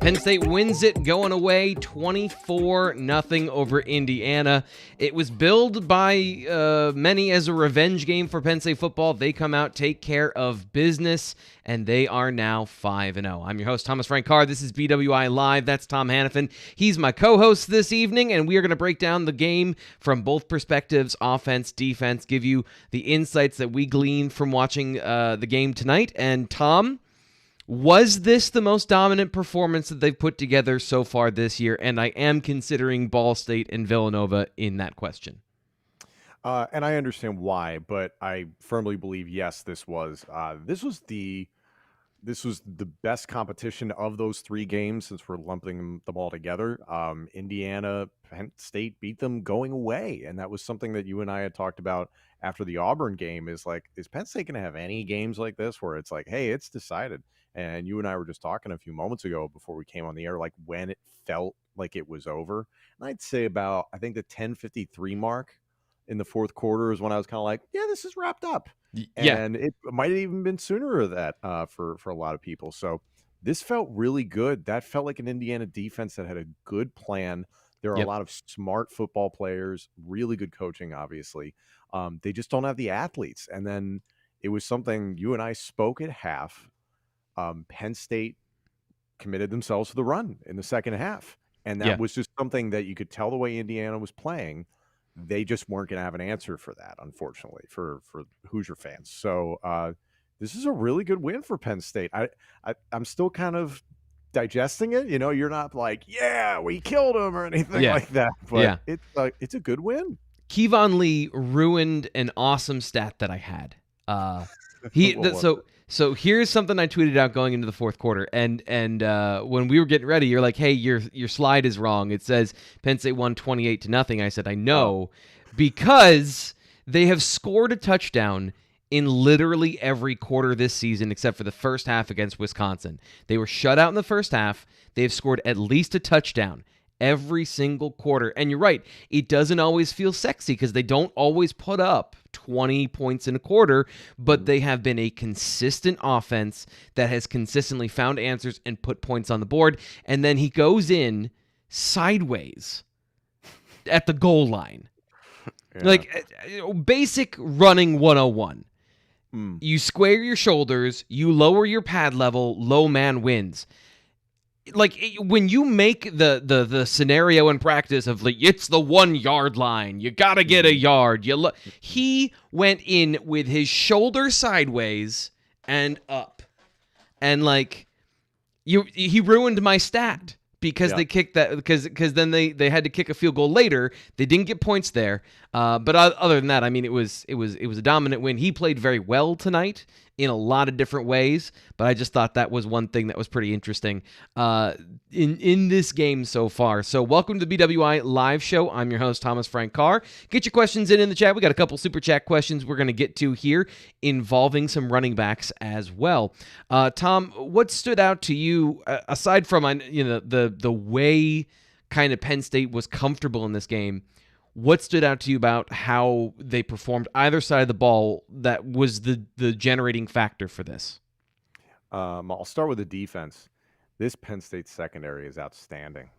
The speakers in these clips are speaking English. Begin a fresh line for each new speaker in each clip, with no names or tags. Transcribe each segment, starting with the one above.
Penn State wins it going away 24-0 over Indiana. It was billed by many as a revenge game for Penn State football. They come out, take care of business, and they are now 5-0. I'm your host, Thomas Frank Carr. This is BWI Live. That's Tom Hannifan. He's my co-host this evening, and we are going to break down the game from both perspectives, offense, defense, give you the insights that we gleaned from watching the game tonight. And Tom, was this the most dominant performance that they've put together so far this year? And I am considering Ball State and Villanova in that question.
And I understand why, but I firmly believe, yes, this was the best competition of those three games since we're lumping them all together. Indiana, Penn State beat them going away. And that was something that you and I had talked about after the Auburn game is Penn State going to have any games like this where it's like, hey, it's decided? And you and I were just talking a few moments ago before we came on the air, like when it felt like it was over. And I'd say I think the 10:53 mark in the fourth quarter is when I was kind of like, yeah, this is wrapped up.
Yeah.
And it might have even been sooner of that for a lot of people. So this felt really good. That felt like an Indiana defense that had a good plan. There are a lot of smart football players, really good coaching, obviously. They just don't have the athletes. And then it was something you and I spoke at half. Penn State committed themselves to the run in the second half. And that was just something that you could tell the way Indiana was playing. They just weren't going to have an answer for that, unfortunately, for Hoosier fans. So this is a really good win for Penn State. I'm still kind of digesting it. You know, you're not like, yeah, we killed them or anything like that. But it's a good win.
Kevon Lee ruined an awesome stat that I had. So here's something I tweeted out going into the fourth quarter, and when we were getting ready, you're like, "Hey, your slide is wrong. It says Penn State won 28-0." I said, "I know, because they have scored a touchdown in literally every quarter this season except for the first half against Wisconsin. They were shut out in the first half. They have scored at least a touchdown every single quarter." And you're right, it doesn't always feel sexy because they don't always put up 20 points in a quarter, but they have been a consistent offense that has consistently found answers and put points on the board. And then he goes in sideways at the goal line. Like basic running 101. You square your shoulders, you lower your pad level, low man wins. Like when you make the scenario in practice of like it's the 1 yard line, you gotta get a yard. He went in with his shoulder sideways and up, and like he ruined my stat because they kicked that because then they had to kick a field goal later. They didn't get points there, but other than that, I mean, it was a dominant win. He played very well tonight in a lot of different ways, but I just thought that was one thing that was pretty interesting in this game so far. So welcome to the BWI Live Show. I'm your host, Thomas Frank Carr. Get your questions in the chat. We got a couple super chat questions we're going to get to here involving some running backs as well. Tom, what stood out to you, aside from the way kind of Penn State was comfortable in this game? What stood out to you about how they performed either side of the ball that was the generating factor for this?
I'll start with the defense. This Penn State secondary is outstanding.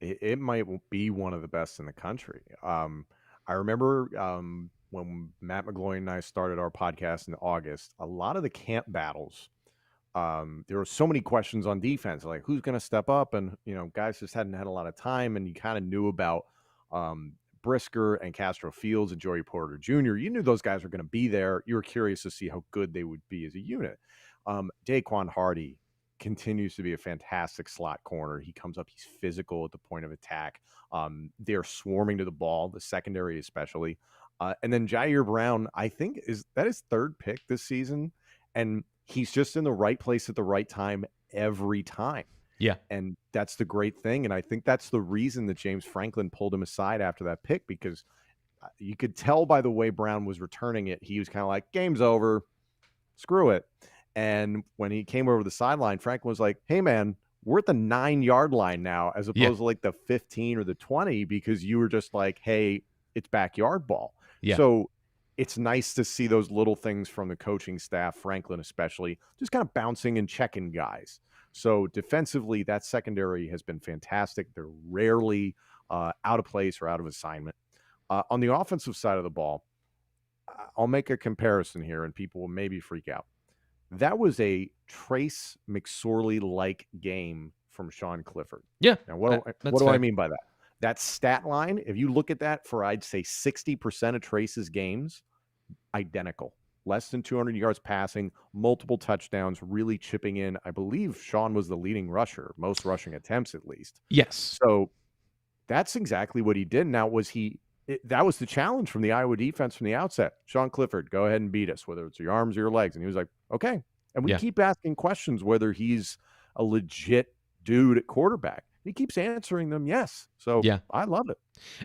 It might be one of the best in the country. I remember when Matt McGloin and I started our podcast in August, a lot of the camp battles, there were so many questions on defense, like who's going to step up, and guys just hadn't had a lot of time, and you kind of knew about Brisker and Castro Fields and Joey Porter Jr. You knew those guys were going to be there. You were curious to see how good they would be as a unit. Daquan Hardy continues to be a fantastic slot corner. He comes up, he's physical at the point of attack. They're swarming to the ball, the secondary especially. And then Jair Brown, I think, is his third pick this season, and he's just in the right place at the right time every time.
Yeah.
And that's the great thing. And I think that's the reason that James Franklin pulled him aside after that pick, because you could tell by the way Brown was returning it, he was kind of like, game's over, screw it. And when he came over the sideline, Franklin was like, hey, man, we're at the 9-yard line now, as
Yeah.
opposed to like the 15 or the 20, because you were just like, hey, it's backyard ball.
Yeah.
So it's nice to see those little things from the coaching staff, Franklin especially, just kind of bouncing and checking guys. So defensively, that secondary has been fantastic. They're rarely out of place or out of assignment. On the offensive side of the ball, I'll make a comparison here, and people will maybe freak out. That was a Trace McSorley-like game from Sean Clifford.
Yeah.
Now, what do
fair.
I mean by that? That stat line, if you look at that for, I'd say, 60% of Trace's games, identical. Less than 200 yards passing, multiple touchdowns, really chipping in. I believe Sean was the leading rusher, most rushing attempts at least.
Yes.
So that's exactly what he did. Now, that was the challenge from the Iowa defense from the outset. Sean Clifford, go ahead and beat us, whether it's your arms or your legs. And he was like, okay. And we keep asking questions whether he's a legit dude at quarterback. He keeps answering them, yes. So I love it.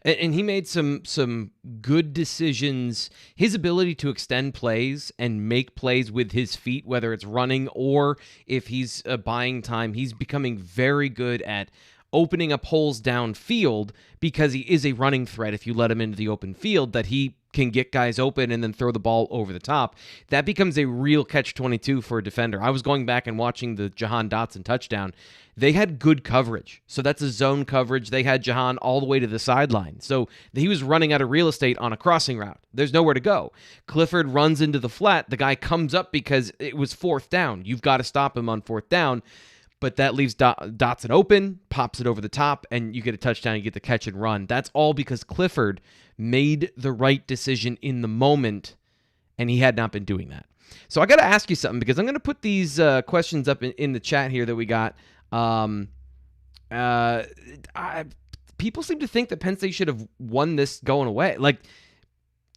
And he made some good decisions. His ability to extend plays and make plays with his feet, whether it's running or if he's buying time, he's becoming very good at opening up holes downfield, because he is a running threat. If you let him into the open field, that he can get guys open and then throw the ball over the top. That becomes a real catch-22 for a defender. I was going back and watching the Jahan Dotson touchdown. They had good coverage. So that's a zone coverage. They had Jahan all the way to the sideline. So he was running out of real estate on a crossing route. There's nowhere to go. Clifford runs into the flat. The guy comes up because it was fourth down. You've got to stop him on fourth down. But that leaves Dotson open, pops it over the top, and you get a touchdown, you get the catch and run. That's all because Clifford made the right decision in the moment, and he had not been doing that. So I got to ask you something, because I'm going to put these questions up in the chat here that we got. People seem to think that Penn State should have won this going away. Like,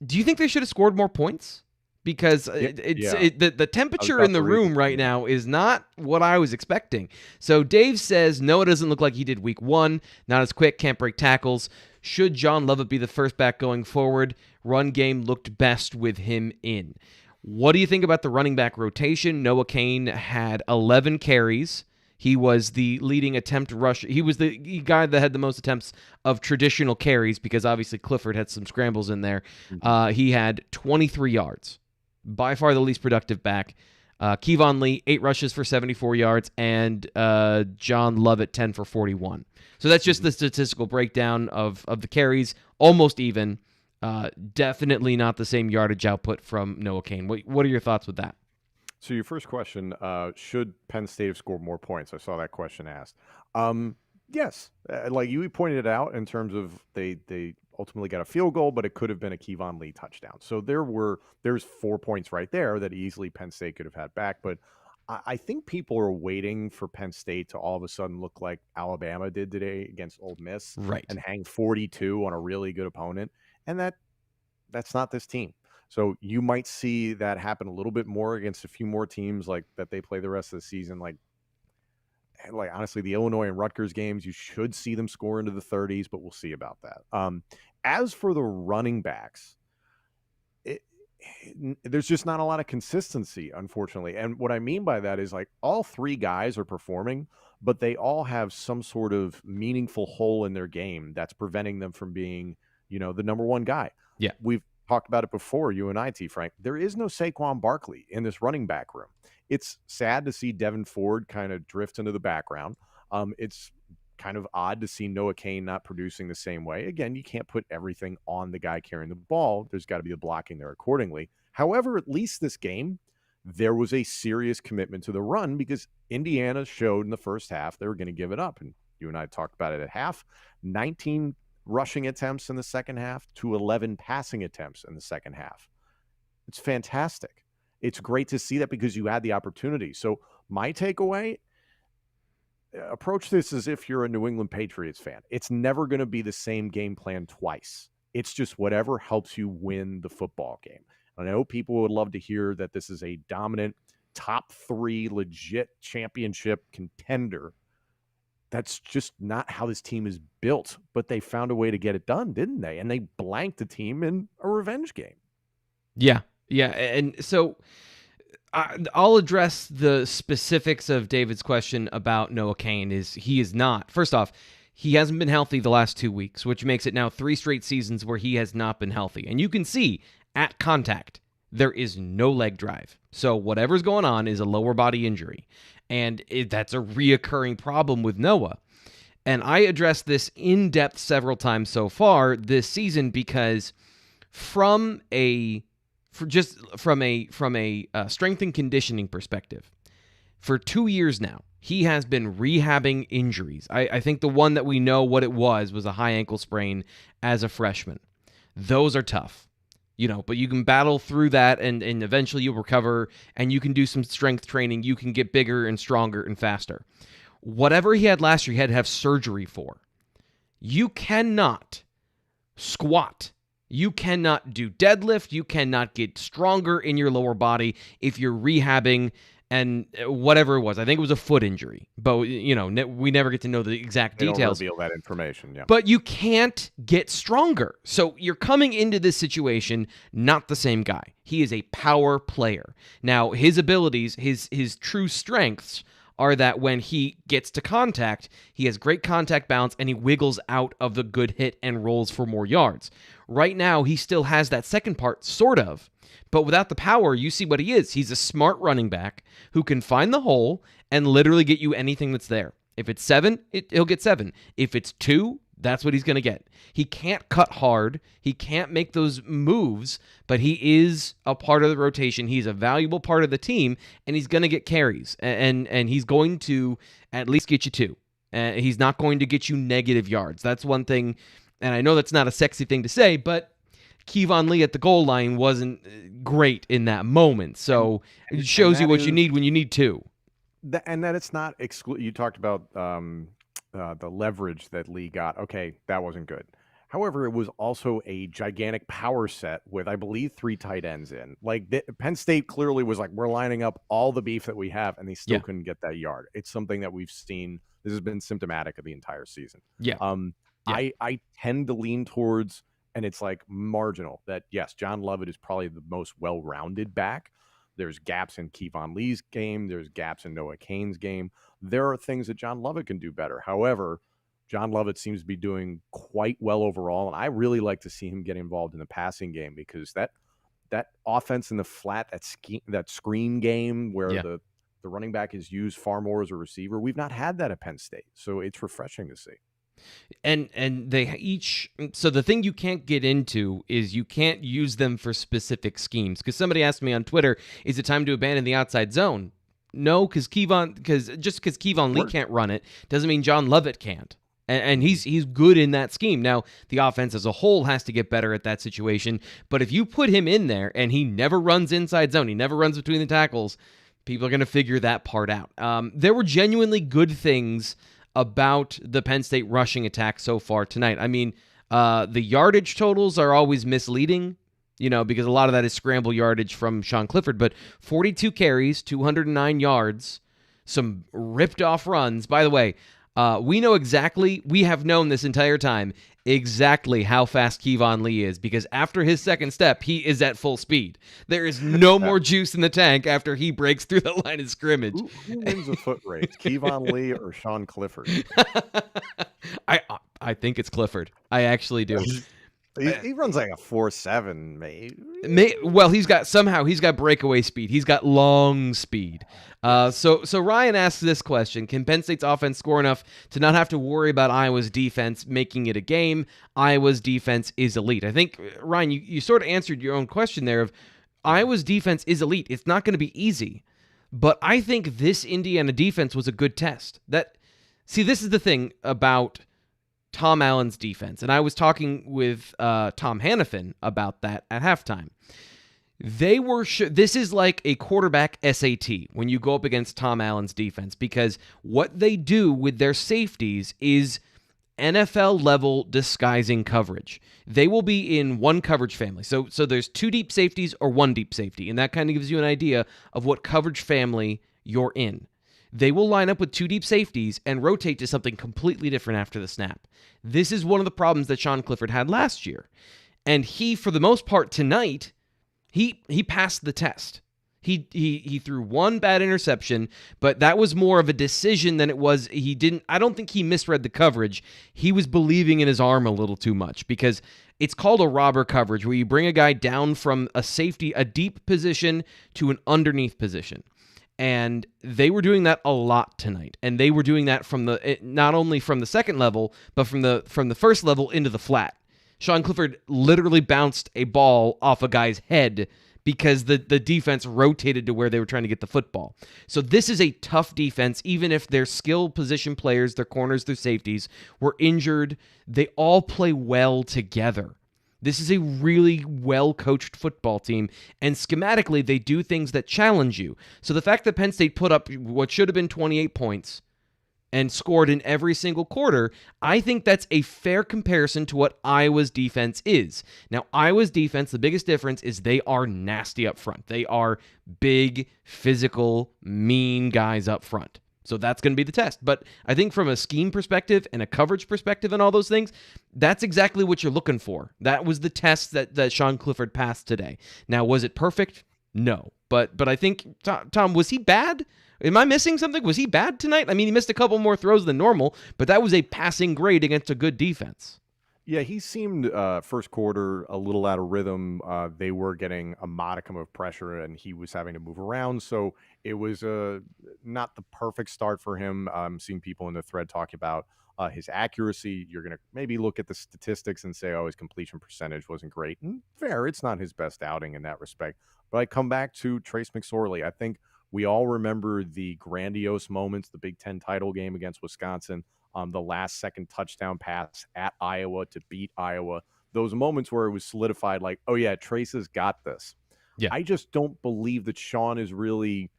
do you think they should have scored more points? Because the temperature in the room right now is not what I was expecting. So Dave says, no, it doesn't look like he did week one. Not as quick, can't break tackles. Should John Lovett be the first back going forward? Run game looked best with him in. What do you think about the running back rotation? Noah Cain had 11 carries. He was the leading attempt rusher. He was the guy that had the most attempts of traditional carries, because obviously Clifford had some scrambles in there. He had 23 yards. By far the least productive back. Kevon Lee, 8 rushes for 74 yards, and John Lovett, 10 for 41. So that's just the statistical breakdown of the carries. Almost even. Definitely not the same yardage output from Noah Cain. What are your thoughts with that?
So your first question, should Penn State have scored more points? I saw that question asked. Yes. Like you pointed it out, in terms of they ultimately got a field goal, but it could have been a Kevon Lee touchdown. So there's 4 points right there that easily Penn State could have had back. But I think people are waiting for Penn State to all of a sudden look like Alabama did today against Ole Miss,
right,
and hang 42 on a really good opponent. And that's not this team. So you might see that happen a little bit more against a few more teams like that they play the rest of the season. Like honestly, the Illinois and Rutgers games, you should see them score into the 30s, but we'll see about that. As for the running backs, there's just not a lot of consistency, unfortunately. And what I mean by that is, like, all 3 guys are performing, but they all have some sort of meaningful hole in their game that's preventing them from being, the number one guy.
Yeah.
We've talked about it before, you and I, T. Frank. There is no Saquon Barkley in this running back room. It's sad to see Devin Ford kind of drift into the background. It's kind of odd to see Noah Cain not producing the same way. Again, you can't put everything on the guy carrying the ball. There's got to be the blocking there accordingly. However, at least this game, there was a serious commitment to the run, because Indiana showed in the first half they were going to give it up. And you and I talked about it at half. 19 rushing attempts in the second half to 11 passing attempts in the second half. It's fantastic. It's great to see that, because you had the opportunity. So my takeaway, approach this as if you're a New England Patriots fan. It's never going to be the same game plan twice. It's just whatever helps you win the football game. I know people would love to hear that this is a dominant top 3 legit championship contender. that's just not how this team is built. But they found a way to get it done, didn't they? And they blanked the team in a revenge game.
Yeah. And so I'll address the specifics of David's question about Noah Cain. He is not. First off, he hasn't been healthy the last 2 weeks, which makes it now 3 straight seasons where he has not been healthy. And you can see at contact, there is no leg drive. So whatever's going on is a lower body injury. And that's a reoccurring problem with Noah. And I addressed this in depth several times so far this season because from a strength and conditioning perspective, for 2 years now, he has been rehabbing injuries. I think the one that we know what it was a high ankle sprain as a freshman. Those are tough, but you can battle through that and eventually you'll recover and you can do some strength training. You can get bigger and stronger and faster. Whatever he had last year, he had to have surgery for. You cannot squat. You cannot do deadlift. You cannot get stronger in your lower body if you're rehabbing and whatever it was. I think it was a foot injury, but we never get to know the exact details.
They don't reveal that information, yeah.
But you can't get stronger. So you're coming into this situation not the same guy. He is a power player. Now, his abilities, his true strengths are that when he gets to contact, he has great contact balance and he wiggles out of the good hit and rolls for more yards. Right now, he still has that second part, sort of, but without the power, you see what he is. He's a smart running back who can find the hole and literally get you anything that's there. If it's 7, he'll get 7. If it's 2, that's what he's going to get. He can't cut hard. He can't make those moves, but he is a part of the rotation. He's a valuable part of the team, and he's going to get carries, and he's going to at least get you 2. He's not going to get you negative yards. That's one thing, and I know that's not a sexy thing to say, but Kevon Lee at the goal line wasn't great in that moment, so it shows you what you need when you need 2.
And that it's not you talked about the leverage that Lee got. Okay, that wasn't good. However, it was also a gigantic power set with, I believe, 3 tight ends in. Penn State clearly was like, we're lining up all the beef that we have, and they still couldn't get that yard. It's something that we've seen. This has been symptomatic of the entire season.
Yeah.
I tend to lean towards, and it's like marginal, that yes, John Lovett is probably the most well-rounded back. There's gaps in Kevon Lee's game. There's gaps in Noah Cain's game. There are things that John Lovett can do better. However, John Lovett seems to be doing quite well overall, and I really like to see him get involved in the passing game because that offense in the flat, that screen game where the running back is used far more as a receiver, we've not had that at Penn State, so it's refreshing to see.
And they each, so the thing you can't get into is you can't use them for specific schemes. Because somebody asked me on Twitter, is it time to abandon the outside zone? No, because just because Kevon Lee can't run it doesn't mean John Lovett can't. And he's good in that scheme. Now, the offense as a whole has to get better at that situation. But if you put him in there and he never runs inside zone, he never runs between the tackles, people are going to figure that part out. There were genuinely good things about the Penn State rushing attack so far tonight. I mean, the yardage totals are always misleading, because a lot of that is scramble yardage from Sean Clifford, but 42 carries, 209 yards, some ripped off runs. By the way, we have known this entire time exactly how fast Kevon Lee is, because after his second step, he is at full speed. There is no more juice in the tank after he breaks through the line of scrimmage.
Who wins a foot race, Kevon Lee or Sean Clifford?
I think it's Clifford. I actually do.
He runs like a 4.7, maybe.
Well, he's got breakaway speed. He's got long speed. So Ryan asks this question: can Penn State's offense score enough to not have to worry about Iowa's defense making it a game? Iowa's defense is elite. I think, Ryan, you sort of answered your own question there of Iowa's defense is elite. It's not going to be easy, but I think this Indiana defense was a good test. This is the thing about Tom Allen's defense, and I was talking with Tom Hannifan about that at halftime. They were this is like a quarterback SAT when you go up against Tom Allen's defense, because what they do with their safeties is NFL level disguising coverage. They will be in one coverage family. So there's 2 deep safeties or 1 deep safety, and that kind of gives you an idea of what coverage family you're in. they will line up with 2 deep safeties and rotate to something completely different after the snap. This is one of the problems that Sean Clifford had last year. And he, for the most part tonight, he passed the test. He threw one bad interception, but that was more of a decision than it was. I don't think he misread the coverage. He was believing in his arm a little too much, because it's called a robber coverage, where you bring a guy down from a deep position to an underneath position. And they were doing that a lot tonight. And they were doing that not only from the second level, but from the first level into the flat. Sean Clifford literally bounced a ball off a guy's head because the defense rotated to where they were trying to get the football. So this is a tough defense. Even if their skill position players, their corners, their safeties were injured, they all play well together. This is a really well-coached football team, and schematically, they do things that challenge you. So the fact that Penn State put up what should have been 28 points and scored in every single quarter, I think that's a fair comparison to what Iowa's defense is. Now, Iowa's defense, the biggest difference is they are nasty up front. They are big, physical, mean guys up front. So that's going to be the test. But I think from a scheme perspective and a coverage perspective and all those things, that's exactly what you're looking for. That was the test that Sean Clifford passed today. Now, was it perfect? No. But I think, Tom, was he bad? Am I missing something? Was he bad tonight? I mean, he missed a couple more throws than normal, but that was a passing grade against a good defense.
Yeah, he seemed first quarter a little out of rhythm. They were getting a modicum of pressure, and he was having to move around. So it was not the perfect start for him. I'm seeing people in the thread talking about his accuracy. You're going to maybe look at the statistics and say, oh, his completion percentage wasn't great. And fair, it's not his best outing in that respect. But I come back to Trace McSorley. I think we all remember the grandiose moments, the Big Ten title game against Wisconsin, the last second touchdown pass at Iowa to beat Iowa. Those moments where it was solidified like, oh yeah, Trace has got this. Yeah. I just don't believe that Sean has really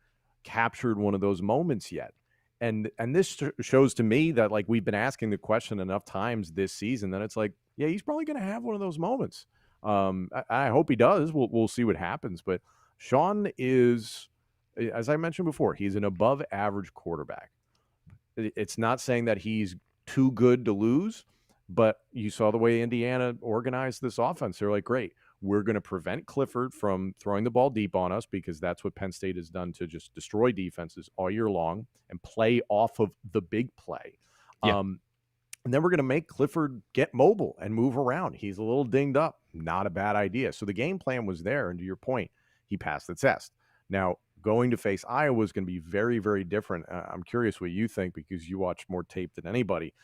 captured one of those moments yet. And this shows to me that, like, we've been asking the question enough times this season that it's like, yeah, he's probably going to have one of those moments. I hope he does. We'll see what happens. But Sean is, as I mentioned before, he's an above average quarterback. It's not saying that he's too good to lose, but you saw the way Indiana organized this offense. They're like, great, we're going to prevent Clifford from throwing the ball deep on us, because that's what Penn State has done to just destroy defenses all year long and play off of the big play. Yeah. And then we're going to make Clifford get mobile and move around. He's a little dinged up. Not a bad idea. So the game plan was there. And to your point, he passed the test. Now, going to face Iowa is going to be very, very different. I'm curious what you think, because you watch more tape than anybody.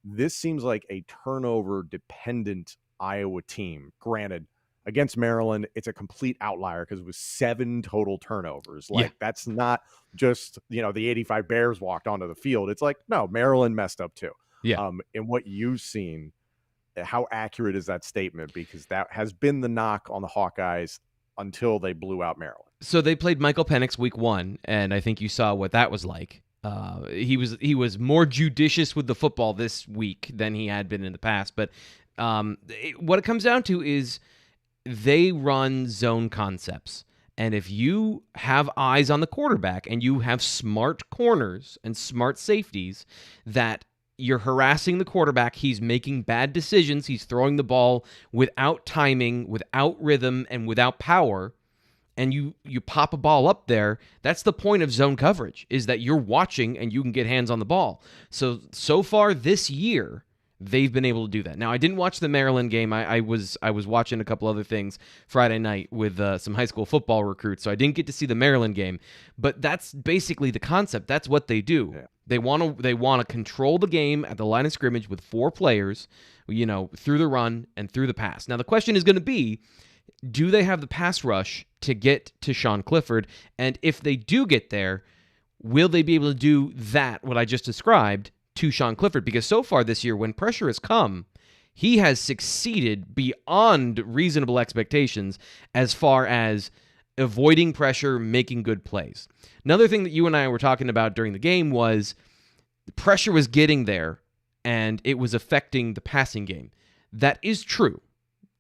This seems like a turnover-dependent Iowa team. Granted, against Maryland, it's a complete outlier because it was 7 total turnovers. That's not just, the 85 Bears walked onto the field. It's like, no, Maryland messed up too. Yeah. And what you've seen, how accurate is that statement? Because that has been the knock on the Hawkeyes until they blew out Maryland.
So they played Michael Penix week 1, and I think you saw what that was like. He was more judicious with the football this week than he had been in the past. But what it comes down to is they run zone concepts. And if you have eyes on the quarterback and you have smart corners and smart safeties, that you're harassing the quarterback, he's making bad decisions, he's throwing the ball without timing, without rhythm, and without power, and you pop a ball up there, that's the point of zone coverage, is that you're watching and you can get hands on the ball. So far this year, they've been able to do that. Now, I didn't watch the Maryland game. I was watching a couple other things Friday night with some high school football recruits, so I didn't get to see the Maryland game. But that's basically the concept. That's what they do. Yeah. They want to control the game at the line of scrimmage with 4 players, through the run and through the pass. Now, the question is going to be, do they have the pass rush to get to Sean Clifford? And if they do get there, will they be able to do that, what I just described, to Sean Clifford? Because so far this year, when pressure has come, he has succeeded beyond reasonable expectations as far as avoiding pressure, making good plays. Another thing that you and I were talking about during the game was the pressure was getting there and it was affecting the passing game. That is true.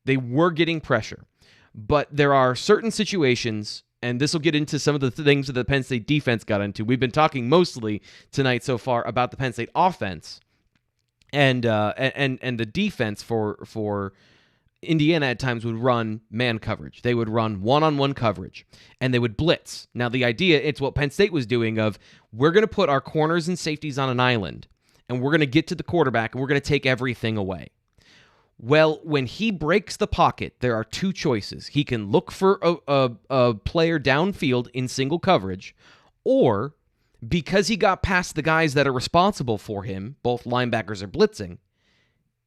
They were getting pressure. But there are certain situations and this will get into some of the things that the Penn State defense got into. We've been talking mostly tonight so far about the Penn State offense and the defense for Indiana at times would run man coverage. They would run one-on-one coverage, and they would blitz. Now, the idea, it's what Penn State was doing of, we're going to put our corners and safeties on an island, and we're going to get to the quarterback, and we're going to take everything away. Well, when he breaks the pocket, there are two choices. He can look for a player downfield in single coverage, or because he got past the guys that are responsible for him, both linebackers are blitzing,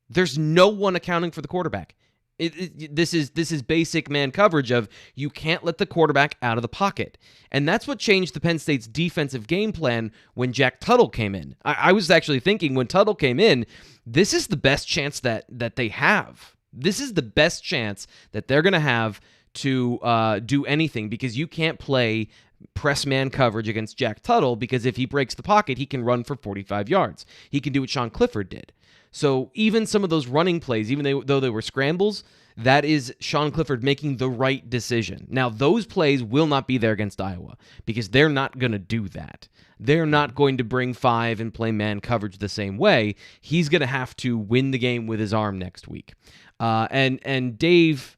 there's no one accounting for the quarterback. This is basic man coverage of, you can't let the quarterback out of the pocket. And that's what changed the Penn State's defensive game plan when Jack Tuttle came in. I was actually thinking when Tuttle came in, this is the best chance that they have. This is the best chance that they're going to have to do anything, because you can't play press man coverage against Jack Tuttle, because if he breaks the pocket, he can run for 45 yards. He can do what Sean Clifford did. So even some of those running plays, even though they were scrambles, that is Sean Clifford making the right decision. Now, those plays will not be there against Iowa, because they're not going to do that. They're not going to bring 5 and play man coverage the same way. He's going to have to win the game with his arm next week. And Dave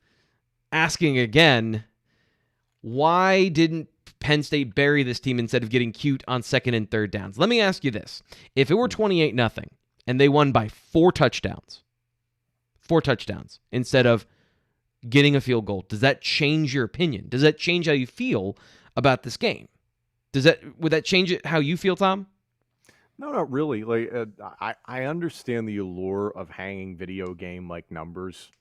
asking again, why didn't Penn State bury this team instead of getting cute on 2nd and 3rd downs? Let me ask you this. If it were 28-0, and they won by 4 touchdowns instead of getting a field goal, does that change your opinion? Does that change how you feel about this game? Would that change it how you feel, Tom?
No, not really. Like I understand the allure of hanging video game like numbers.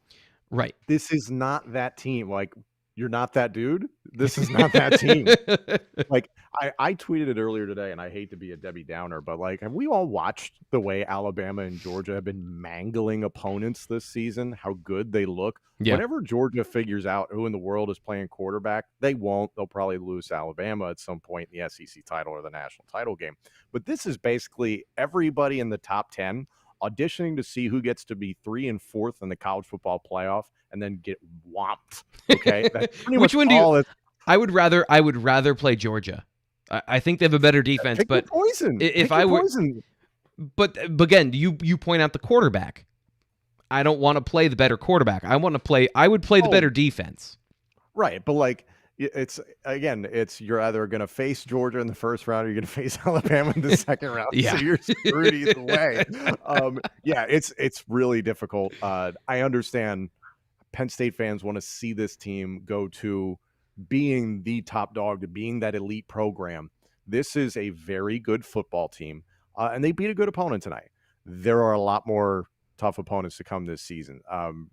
Right.
This is not that team. Like, you're not that dude. This is not that team. Like, I tweeted it earlier today, and I hate to be a Debbie Downer, but like, have we all watched the way Alabama and Georgia have been mangling opponents this season? How good they look.
Yeah.
Whenever Georgia figures out who in the world is playing quarterback, they won't. They'll probably lose to Alabama at some point in the SEC title or the national title game. But this is basically everybody in the top 10 auditioning to see who gets to be 3 and 4th in the college football playoff and then get whomped. Okay, that's pretty
Which
much
one do
all
you?
it's-
I would rather play Georgia. I think they have a better defense,
Pick
but
your poison.
if
Pick
I
your
were,
poison.
but again, you point out the quarterback. I don't want to play the better quarterback. I would play the better defense.
Right, but like, it's you're either going to face Georgia in the first round or you're going to face Alabama in the second round.
Yeah.
So you're screwed either way. It's really difficult. I understand Penn State fans want to see this team go to being the top dog, to being that elite program. This is a very good football team, and they beat a good opponent tonight. There are a lot more tough opponents to come this season.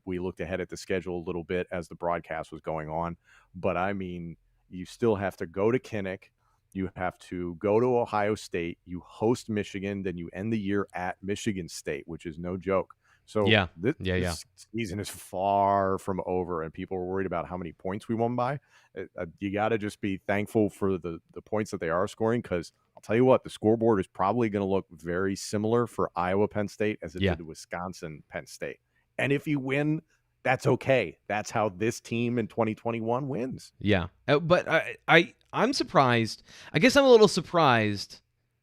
We looked ahead at the schedule a little bit as the broadcast was going on, but I mean, you still have to go to Kinnick, you have to go to Ohio State, you host Michigan, then you end the year at Michigan State, which is no joke. So this season is far from over, and people are worried about how many points we won by. You got to just be thankful for the points that they are scoring, because I'll tell you what, the scoreboard is probably going to look very similar for Iowa Penn State as it did to Wisconsin Penn State. And if you win, that's okay. That's how this team in 2021 wins.
Yeah, but I'm surprised. I guess I'm a little surprised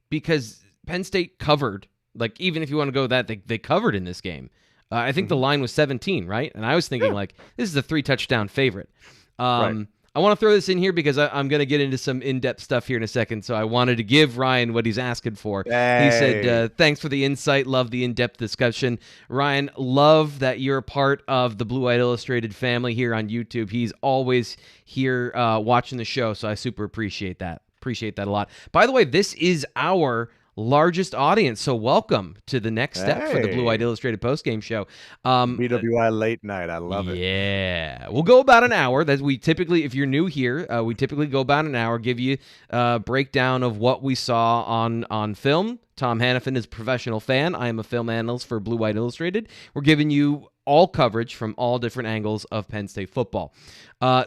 because Penn State covered. Like, even if you want to go that, they covered in this game. I think the line was 17, right? And I was thinking, like, this is a 3-touchdown favorite.
Right.
I want to throw this in here because I'm going to get into some in-depth stuff here in a second, so I wanted to give Ryan what he's asking for.
Hey.
He said, thanks for the insight, love the in-depth discussion. Ryan, love that you're a part of the Blue White Illustrated family here on YouTube. He's always here watching the show, so I super appreciate that. Appreciate that a lot. By the way, this is our largest audience, so welcome to the next step for the Blue White Illustrated postgame show.
BWI late night, I love it.
Yeah, we'll go about an hour. That we typically, if you're new here, we typically go about an hour, give you a breakdown of what we saw on film. Tom Hannifan is a professional fan. I am a film analyst for Blue White Illustrated. We're giving you all coverage from all different angles of Penn State football.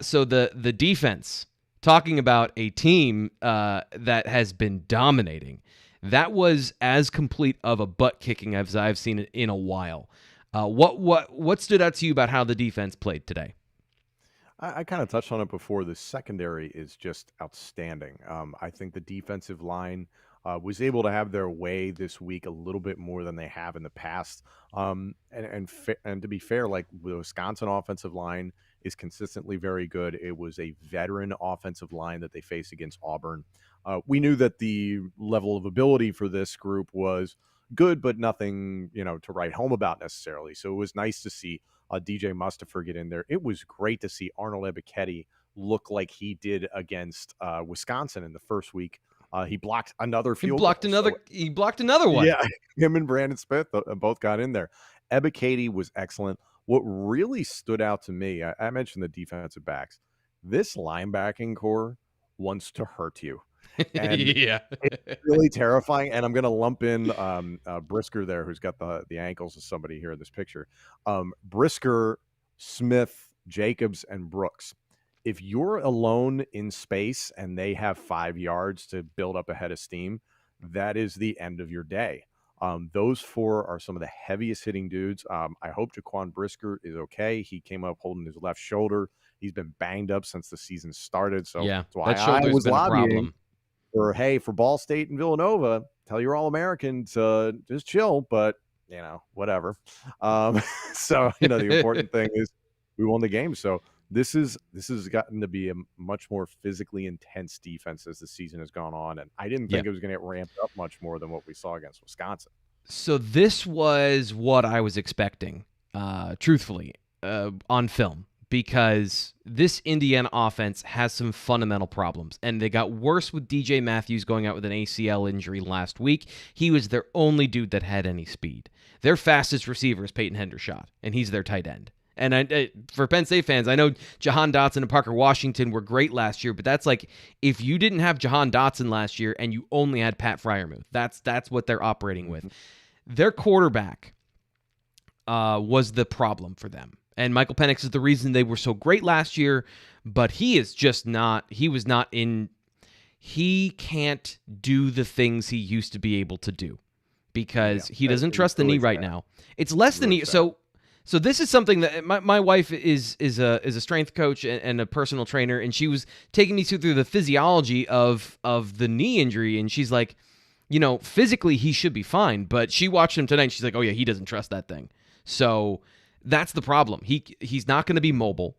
So the defense, talking about a team that has been dominating. That was as complete of a butt kicking as I've seen it in a while. What stood out to you about how the defense played today?
I kind of touched on it before. The secondary is just outstanding. I think the defensive line was able to have their way this week a little bit more than they have in the past. And to be fair, like the Wisconsin offensive line is consistently very good. It was a veteran offensive line that they faced against Auburn. We knew that the level of ability for this group was good, but nothing, to write home about necessarily. So it was nice to see DJ Mustipher get in there. It was great to see Arnold Ebiketie look like he did against Wisconsin in the first week. He blocked another
He
field
blocked
goal.
another. He blocked another one.
Yeah, him and Brandon Smith both got in there. Ebiketie was excellent. What really stood out to me, I mentioned the defensive backs. This linebacking core wants to hurt you. And
Yeah.
it's really terrifying. And I'm going to lump in Brisker there, who's got the ankles of somebody here in this picture. Brisker, Smith, Jacobs, and Brooks. If you're alone in space and they have 5 yards to build up a head of steam, that is the end of your day. Those four are some of the heaviest hitting dudes. I hope Jaquan Brisker is okay. He came up holding his left shoulder. He's been banged up since the season started. So
Yeah,
that's why
that
I
shoulder's
was
been a
lobbying
problem.
for Ball State and Villanova, tell your All-Americans to just chill, but whatever. So the important thing is we won the game. So this has gotten to be a much more physically intense defense as the season has gone on, and I didn't think it was going to get ramped up much more than what we saw against Wisconsin.
So this was what I was expecting, truthfully, on film, because this Indiana offense has some fundamental problems, and they got worse with DJ Matthews going out with an ACL injury last week. He was their only dude that had any speed. Their fastest receiver is Peyton Hendershot, and he's their tight end. And for Penn State fans, I know Jahan Dotson and Parker Washington were great last year, but that's like if you didn't have Jahan Dotson last year and you only had Pat Freiermuth, that's what they're operating with. Their quarterback was the problem for them. And Michael Penix is the reason they were so great last year, but he is just not, he can't do the things he used to be able to do because he doesn't trust the knee right now. It's less than knee. So this is something that my wife is a strength coach and a personal trainer, and she was taking me through the physiology of the knee injury, and she's like, physically he should be fine, but she watched him tonight, and she's like, oh yeah, he doesn't trust that thing. So that's the problem. He's not going to be mobile.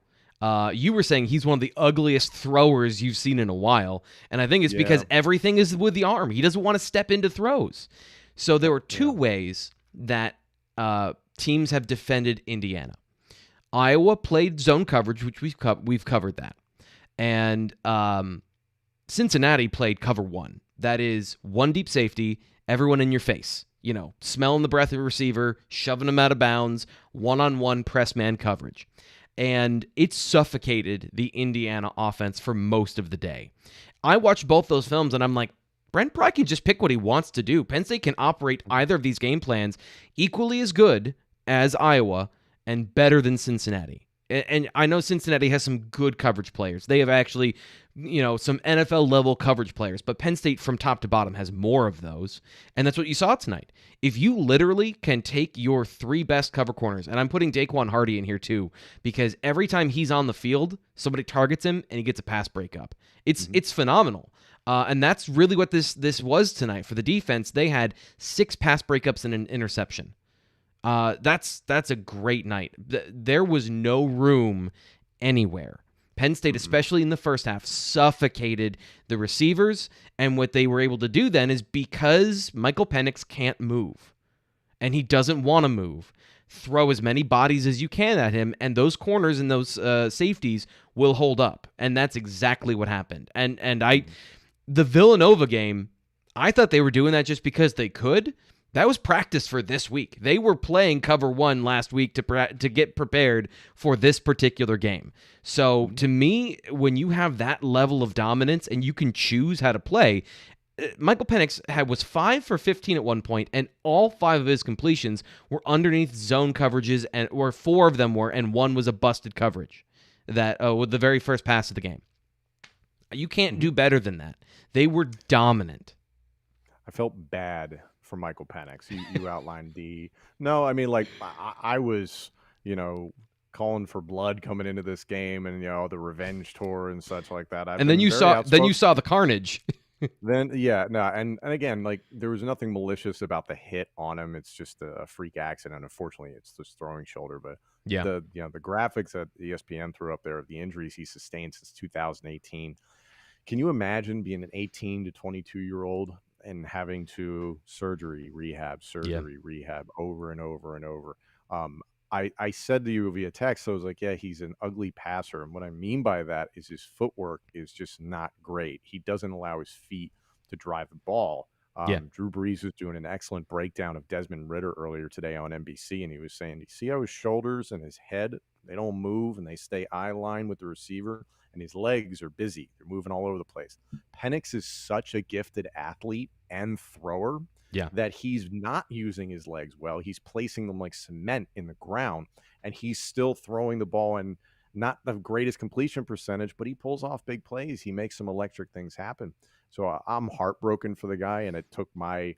You were saying he's one of the ugliest throwers you've seen in a while, and I think it's because everything is with the arm. He doesn't want to step into throws. So there were two ways that teams have defended Indiana. Iowa played zone coverage, which we've covered that. And Cincinnati played cover one. That is one deep safety, everyone in your face. Smelling the breath of a receiver, shoving them out of bounds, one-on-one press man coverage. And it suffocated the Indiana offense for most of the day. I watched both those films, and I'm like, Brent Pry can just pick what he wants to do. Penn State can operate either of these game plans equally as good as Iowa and better than Cincinnati. And I know Cincinnati has some good coverage players. They have actually, some NFL-level coverage players. But Penn State from top to bottom has more of those. And that's what you saw tonight. If you literally can take your three best cover corners, and I'm putting Daquan Hardy in here too, because every time he's on the field, somebody targets him and he gets a pass breakup. It's phenomenal. And that's really what this was tonight. For the defense, they had 6 pass breakups and an interception. That's a great night. There was no room anywhere. Penn State, especially in the first half, suffocated the receivers, and what they were able to do then is because Michael Penix can't move, and he doesn't want to move, throw as many bodies as you can at him, and those corners and those safeties will hold up, and that's exactly what happened. The Villanova game, I thought they were doing that just because they could. That was practice for this week. They were playing cover one last week to get prepared for this particular game. So to me, when you have that level of dominance and you can choose how to play, Michael Penix was 5 for 15 at one point, and all 5 of his completions were underneath zone coverages, or 4 of them were, and 1 was a busted coverage that with the very first pass of the game. You can't do better than that. They were dominant.
I felt bad for Michael Penix. You outlined No, I mean, like, I was, calling for blood coming into this game, and the revenge tour and such like that. I've
And then
been
you
very outspoken.
saw the carnage.
Then yeah, no, and again, like there was nothing malicious about the hit on him. It's just a freak accident. Unfortunately, it's just throwing shoulder. But
Yeah.
the graphics that ESPN threw up there of the injuries he sustained since 2018. Can you imagine being an 18 to 22-year-old and having to surgery, rehab, over and over and over? Um, I said to you via text, I was like, yeah, he's an ugly passer. And what I mean by that is his footwork is just not great. He doesn't allow his feet to drive the ball.
Yeah.
Drew Brees was doing an excellent breakdown of Desmond Ridder earlier today on NBC, and he was saying, you see how his shoulders and his head, they don't move and they stay eye line with the receiver, and his legs are busy. They're moving all over the place. Penix is such a gifted athlete and thrower that he's not using his legs well. He's placing them like cement in the ground, and he's still throwing the ball, and not the greatest completion percentage, but he pulls off big plays. He makes some electric things happen. So I'm heartbroken for the guy, and it took my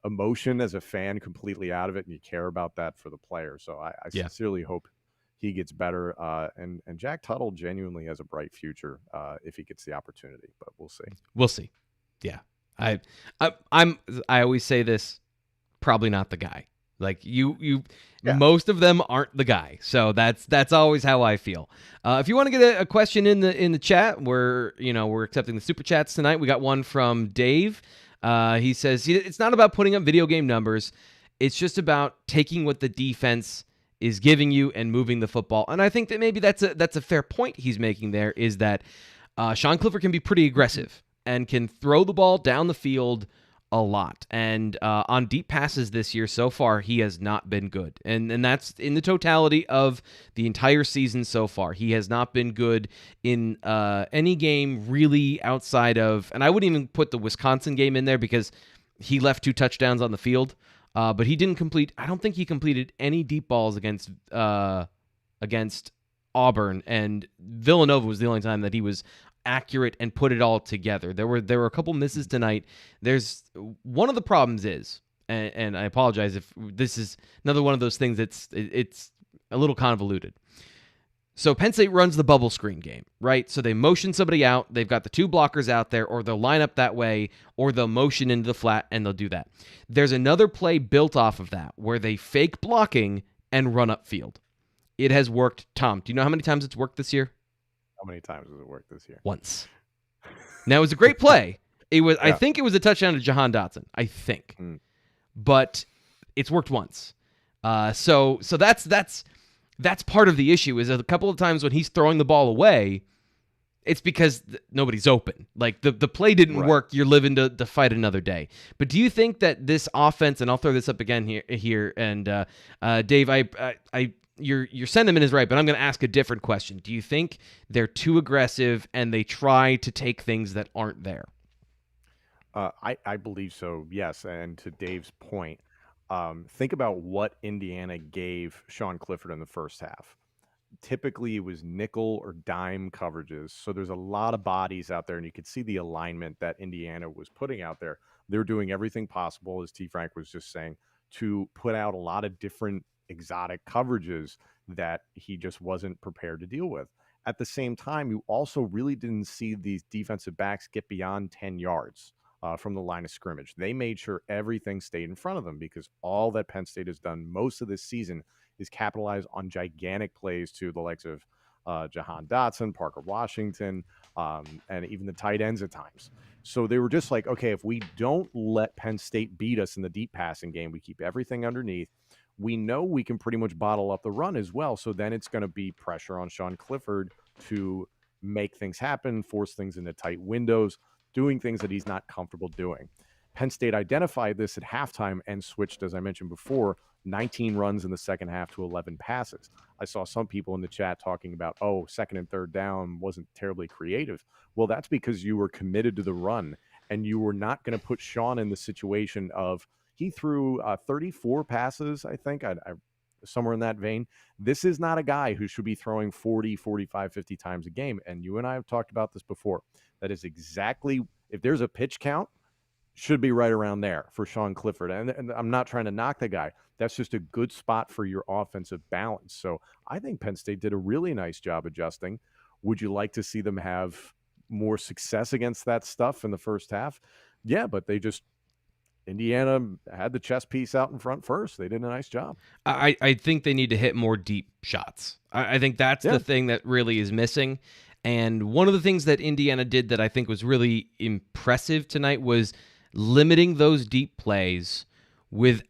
emotion as a fan completely out of it, and you care about that for the player. So I sincerely hope he gets better. And Jack Tuttle genuinely has a bright future if he gets the opportunity, but we'll see.
We'll see. Yeah. I always say this, probably not the guy. Like most of them aren't the guy. So that's always how I feel. If you want to get a question in the chat, we're accepting the super chats tonight. We got one from Dave. He says it's not about putting up video game numbers. It's just about taking what the defense is giving you and moving the football. And I think that maybe that's a fair point he's making there, is that Sean Clifford can be pretty aggressive and can throw the ball down the field a lot. And on deep passes this year so far, he has not been good. And that's in the totality of the entire season so far. He has not been good in any game really outside of, and I wouldn't even put the Wisconsin game in there because he left 2 touchdowns on the field. But he didn't complete, I don't think he completed any deep balls against Auburn, and Villanova was the only time that he was accurate and put it all together. There were a couple misses tonight. There's one of the problems is, and I apologize if this is another one of those things it's a little convoluted. So Penn State runs the bubble screen game, right? So they motion somebody out. They've got the 2 blockers out there, or they'll line up that way, or they'll motion into the flat, and they'll do that. There's another play built off of that where they fake blocking and run upfield. It has worked. Tom, do you know how many times it's worked this year?
How many times has it worked this year?
Once. Now, it was a great play. It was. Yeah. I think it was a touchdown to Jahan Dotson. I think. But it's worked once. So that's part of the issue, is a couple of times when he's throwing the ball away, it's because nobody's open. Like the play didn't work. You're living to fight another day. But do you think that this offense, and I'll throw this up again here, and Dave, your sentiment is right, but I'm going to ask a different question. Do you think they're too aggressive and they try to take things that aren't there?
I believe so, yes. And to Dave's point, think about what Indiana gave Sean Clifford in the first half. Typically, it was nickel or dime coverages. So there's a lot of bodies out there, and you could see the alignment that Indiana was putting out there. They're doing everything possible, as T. Frank was just saying, to put out a lot of different exotic coverages that he just wasn't prepared to deal with. At the same time, you also really didn't see these defensive backs get beyond 10 yards from the line of scrimmage. They made sure everything stayed in front of them, because all that Penn State has done most of this season is capitalize on gigantic plays to the likes of Jahan Dotson, Parker Washington, and even the tight ends at times. So they were just like, okay, if we don't let Penn State beat us in the deep passing game, we keep everything underneath, we know we can pretty much bottle up the run as well. So then it's going to be pressure on Sean Clifford to make things happen, force things into tight windows, doing things that he's not comfortable doing. Penn State identified this at halftime and switched, as I mentioned before, 19 runs in the second half to 11 passes. I saw some people in the chat talking about, second and third down wasn't terribly creative. Well, that's because you were committed to the run, and you were not going to put Sean in the situation of, he threw 34 passes, I think, somewhere in that vein. This is not a guy who should be throwing 40, 45, 50 times a game. And you and I have talked about this before. That is exactly, if there's a pitch count, should be right around there for Sean Clifford. And I'm not trying to knock the guy. That's just a good spot for your offensive balance. So I think Penn State did a really nice job adjusting. Would you like to see them have more success against that stuff in the first half? Yeah, but Indiana had the chess piece out in front first. They did a nice job.
I think they need to hit more deep shots. I think that's the thing that really is missing. And one of the things that Indiana did that I think was really impressive tonight was limiting those deep plays with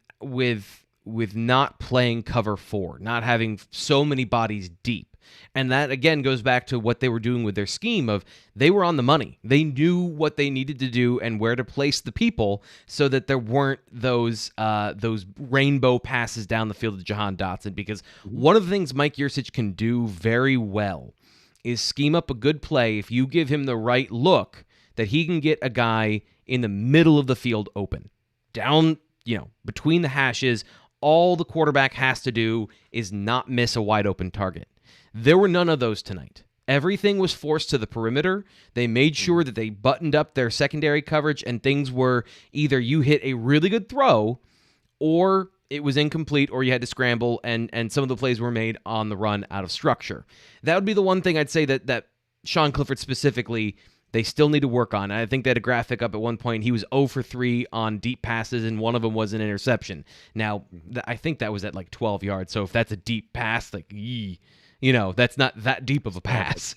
not playing cover 4, not having so many bodies deep. And that, again, goes back to what they were doing with their scheme of they were on the money. They knew what they needed to do and where to place the people so that there weren't those rainbow passes down the field to Jahan Dotson. Because one of the things Mike Yurcich can do very well is scheme up a good play if you give him the right look that he can get a guy in the middle of the field open. Down, between the hashes, all the quarterback has to do is not miss a wide open target. There were none of those tonight. Everything was forced to the perimeter. They made sure that they buttoned up their secondary coverage, and things were either you hit a really good throw or it was incomplete or you had to scramble, and some of the plays were made on the run out of structure. That would be the one thing I'd say that Sean Clifford specifically, they still need to work on. I think they had a graphic up at one point. He was 0 for 3 on deep passes, and one of them was an interception. Now, I think that was at like 12 yards, so if that's a deep pass, that's not that deep of a pass.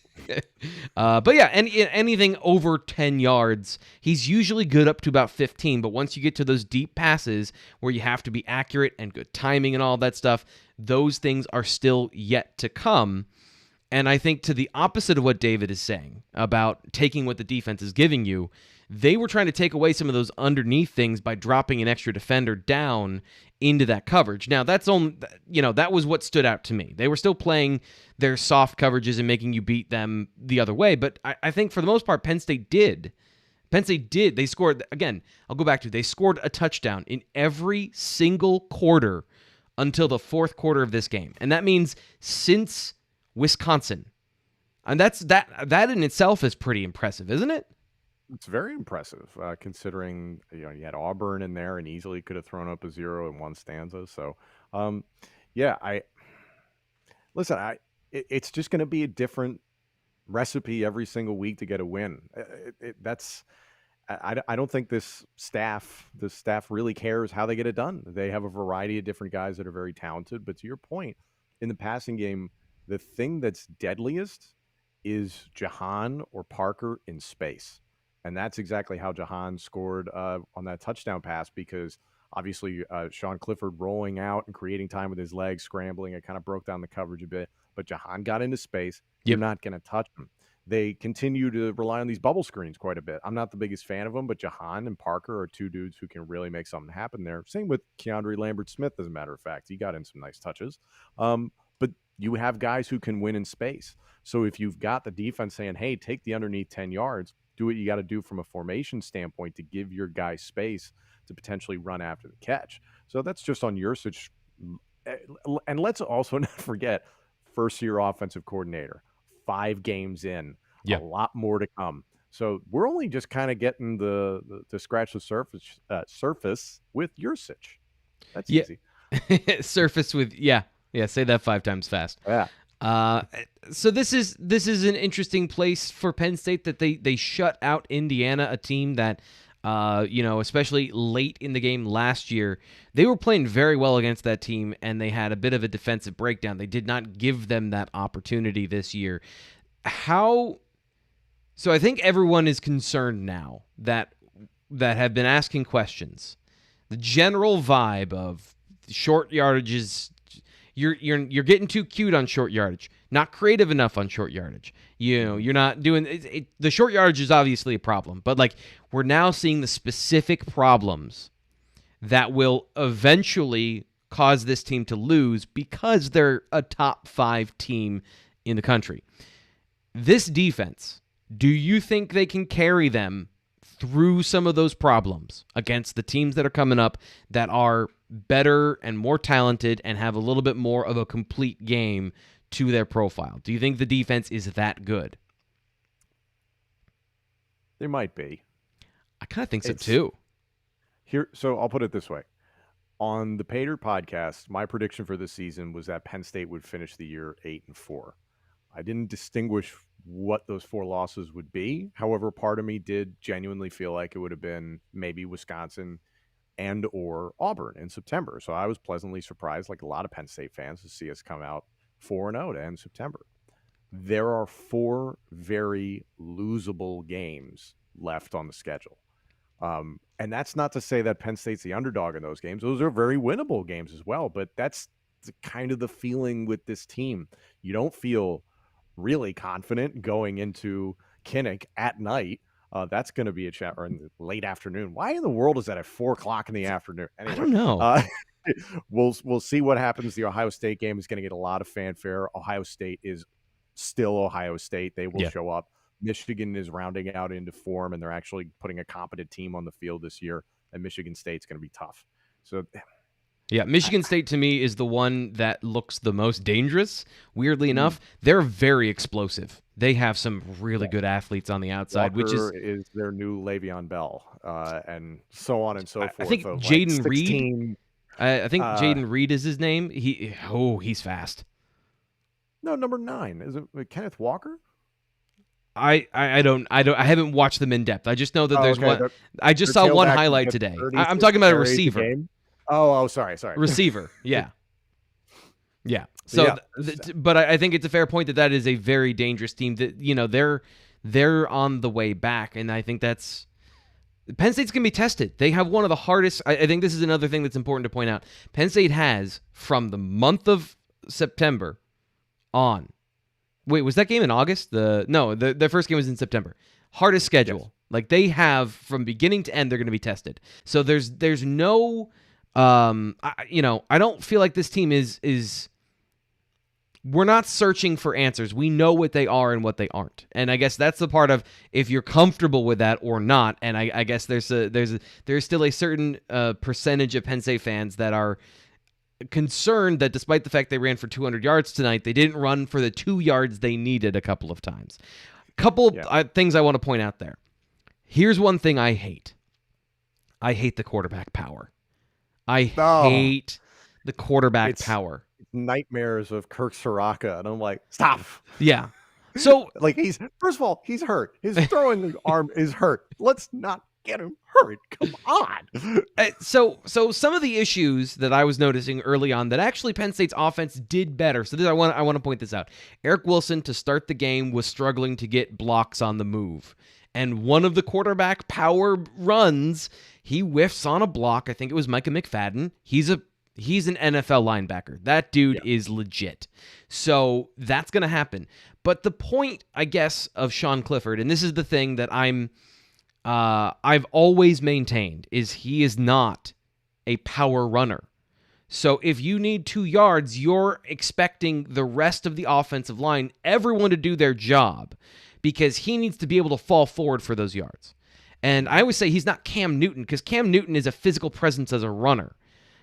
But yeah, anything over 10 yards, he's usually good up to about 15. But once you get to those deep passes where you have to be accurate and good timing and all that stuff, those things are still yet to come. And I think to the opposite of what David is saying about taking what the defense is giving you, they were trying to take away some of those underneath things by dropping an extra defender down into that coverage. Now, that was what stood out to me. They were still playing their soft coverages and making you beat them the other way, but I think for the most part, Penn State did. They scored, again, I'll go back to, they scored a touchdown in every single quarter until the fourth quarter of this game. And that means since Wisconsin. And that in itself is pretty impressive, isn't it?
It's very impressive, considering you had Auburn in there and easily could have thrown up a 0 in one stanza. So, it's just going to be a different recipe every single week to get a win. I don't think this staff really cares how they get it done. They have a variety of different guys that are very talented. But to your point, in the passing game, the thing that's deadliest is Jahan or Parker in space. And that's exactly how Jahan scored on that touchdown pass, because obviously Sean Clifford rolling out and creating time with his legs, scrambling, it kind of broke down the coverage a bit. But Jahan got into space. You're not going to touch him. They continue to rely on these bubble screens quite a bit. I'm not the biggest fan of them, but Jahan and Parker are two dudes who can really make something happen there. Same with Keandre Lambert-Smith, as a matter of fact. He got in some nice touches. But you have guys who can win in space. So if you've got the defense saying, hey, take the underneath 10 yards, do what you got to do from a formation standpoint to give your guys space to potentially run after the catch. So that's just on Yurcich. And let's also not forget, first-year offensive coordinator, 5 games in, a lot more to come. So we're only just kind of getting to scratch the surface with Yurcich. That's easy.
Surface with, say that 5 times fast.
Yeah.
So this is an interesting place for Penn State, that they shut out Indiana, a team that, especially late in the game last year, they were playing very well against that team, and they had a bit of a defensive breakdown. They did not give them that opportunity this year. So I think everyone is concerned now that have been asking questions. The general vibe of short yardages. You're getting too cute on short yardage, not creative enough on short yardage. You're not doing it. The short yardage is obviously a problem, but we're now seeing the specific problems that will eventually cause this team to lose because they're a top 5 team in the country. This defense, do you think they can carry them through some of those problems against the teams that are coming up that are better and more talented and have a little bit more of a complete game to their profile? Do you think the defense is that good?
They might be.
I kind of think so too.
So I'll put it this way. On the Pater podcast, my prediction for this season was that Penn State would finish the year 8-4. I didn't distinguish what those 4 losses would be. However, part of me did genuinely feel like it would have been maybe Wisconsin and or Auburn in September. So I was pleasantly surprised, like a lot of Penn State fans, to see us come out 4-0 to end September. There are 4 very losable games left on the schedule. And that's not to say that Penn State's the underdog in those games. Those are very winnable games as well, but that's kind of the feeling with this team. You don't feel really confident going into Kinnick at night. That's going to be a chat, or in the late afternoon. Why in the world is that at 4:00 in the afternoon? Anyway,
I don't know.
We'll see what happens. The Ohio State game is going to get a lot of fanfare. Ohio State is still Ohio State. They will show up. Michigan is rounding out into form, and they're actually putting a competent team on the field this year, and Michigan State's going to be tough. So,
yeah, Michigan State to me is the one that looks the most dangerous. Weirdly enough, they're very explosive. They have some really good athletes on the outside,
Walker is their new Le'Veon Bell, and so on and so forth.
I think
so
Jaden
like
Reed. I think Jaden Reed is his name. He's fast.
No, number 9 is it Kenneth Walker?
I haven't watched them in depth. I just know that there's one. I just saw one highlight today. I'm talking about a receiver.
Sorry.
Receiver, yeah. So, but I think it's a fair point that is a very dangerous team. That they're on the way back, and I think that's Penn State's gonna be tested. They have one of the hardest. I think this is another thing that's important to point out. Penn State has from the month of September on. Wait, was that game in August? Their first game was in September. Hardest schedule. Yes. Like they have from beginning to end, they're going to be tested. So there's no, I don't feel like this team is. We're not searching for answers. We know what they are and what they aren't, and I guess that's the part of if you're comfortable with that or not. And I guess there's still a certain percentage of Penn State fans that are concerned that despite the fact they ran for 200 yards tonight, they didn't run for the 2 yards they needed a couple of times. Things I want to point out there. Here's one thing I hate. I hate the quarterback power. Hate the quarterback power.
Nightmares of Kirk Soraka, and I'm like, stop.
Yeah. So
like first of all, he's hurt. His throwing arm is hurt. Let's not get him hurt. Come on.
So some of the issues that I was noticing early on that actually Penn State's offense did better. So I want to point this out. Eric Wilson to start the game was struggling to get blocks on the move. And one of the quarterback power runs, he whiffs on a block. I think it was Micah McFadden. He's an NFL linebacker. That dude is legit. So that's going to happen. But the point, I guess, of Sean Clifford, and this is the thing that I've always maintained, is he is not a power runner. So if you need 2 yards, you're expecting the rest of the offensive line, everyone to do their job, because he needs to be able to fall forward for those yards. And I always say he's not Cam Newton, because Cam Newton is a physical presence as a runner.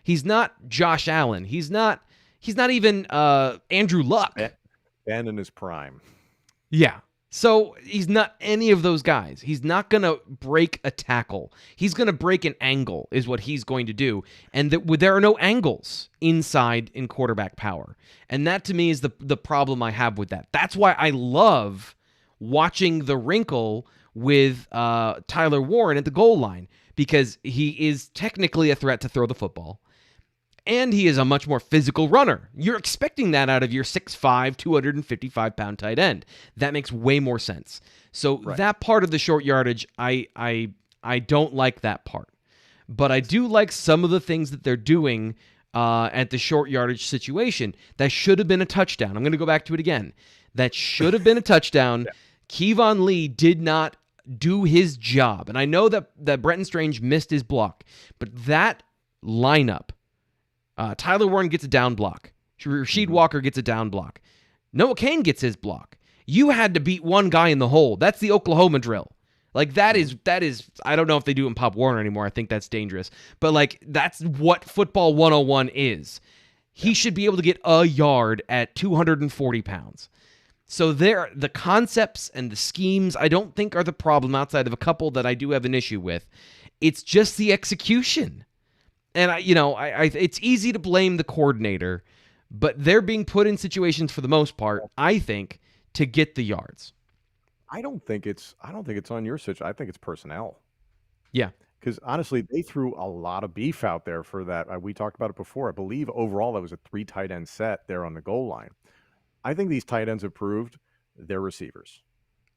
He's not Josh Allen. He's not even Andrew Luck.
Ben in his prime.
Yeah. So he's not any of those guys. He's not going to break a tackle. He's going to break an angle is what he's going to do. And there are no angles inside in quarterback power. And that to me is the problem I have with that. That's why I love watching the wrinkle with Tyler Warren at the goal line, because he is technically a threat to throw the football. And he is a much more physical runner. You're expecting that out of your 6'5", 255-pound tight end. That makes way more sense. So that part of the short yardage, I don't like that part. But I do like some of the things that they're doing at the short yardage situation. That should have been a touchdown. I'm going to go back to it again. That should have been a touchdown. Kevon Lee did not do his job. And I know that Brenton Strange missed his block. But that lineup, Tyler Warren gets a down block. Rasheed Walker gets a down block. Noah Cain gets his block. You had to beat one guy in the hole. That's the Oklahoma drill. Like that is I don't know if they do it in Pop Warner anymore. I think that's dangerous. But like that's what football 101 is. He should be able to get a yard at 240 pounds. So the concepts and the schemes I don't think are the problem outside of a couple that I do have an issue with. It's just the execution. And it's easy to blame the coordinator, but they're being put in situations for the most part, I think, to get the yards.
I don't think it's on your situation. I think it's personnel.
Yeah.
Because honestly, they threw a lot of beef out there for that. We talked about it before. I believe overall that was a 3 tight end set there on the goal line. I think these tight ends have proved they're receivers.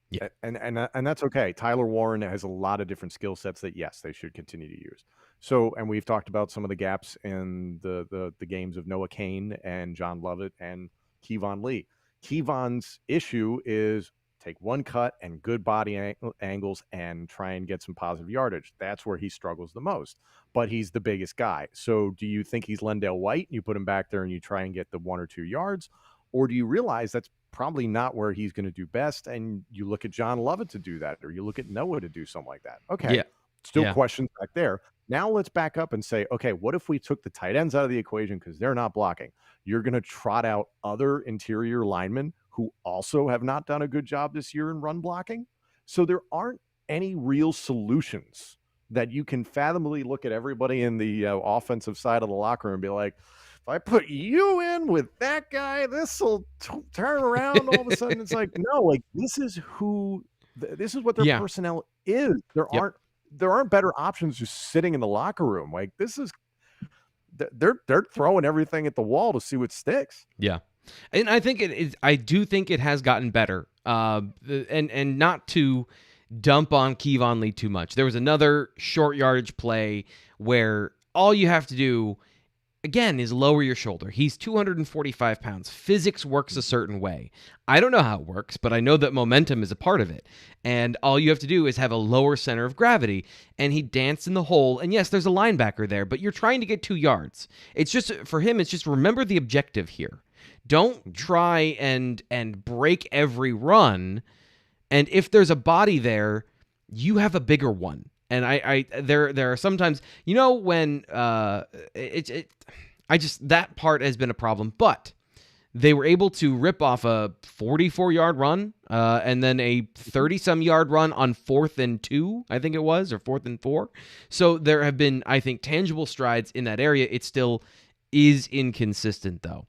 Yeah.
And that's okay. Tyler Warren has a lot of different skill sets that, yes, they should continue to use. So, and we've talked about some of the gaps in the games of Noah Cain and John Lovett and Kevon Lee. Kevon's issue is take one cut and good body angles and try and get some positive yardage. That's where he struggles the most. But he's the biggest guy. So do you think he's Lendale White? You put him back there and you try and get the 1 or 2 yards? Or do you realize that's probably not where he's going to do best, and you look at John Lovett to do that, or you look at Noah to do something like that? Okay,
Yeah.
still questions back there. Now let's back up and say, okay, what if we took the tight ends out of the equation because they're not blocking? You're going to trot out other interior linemen who also have not done a good job this year in run blocking. So there aren't any real solutions that you can fathomably look at everybody in the offensive side of the locker room and be like, if I put you in with that guy, this will turn around all of a sudden. It's like, no, like this is what their personnel is. There aren't better options just sitting in the locker room. Like they're throwing everything at the wall to see what sticks.
Yeah. And I think it is. I do think it has gotten better. And not to dump on Kevon Lee too much. There was another short yardage play where all you have to do, again, is lower your shoulder. He's 245 pounds. Physics works a certain way. I don't know how it works, but I know that momentum is a part of it. And all you have to do is have a lower center of gravity. And he danced in the hole. And yes, there's a linebacker there, but you're trying to get 2 yards. It's just, for him, it's just remember the objective here. Don't try and break every run. And if there's a body there, you have a bigger one. And there are sometimes, when that part has been a problem, but they were able to rip off a 44-yard run and then a 30-some yard run on 4th and 2, I think it was, or 4th and 4. So there have been, I think, tangible strides in that area. It still is inconsistent, though.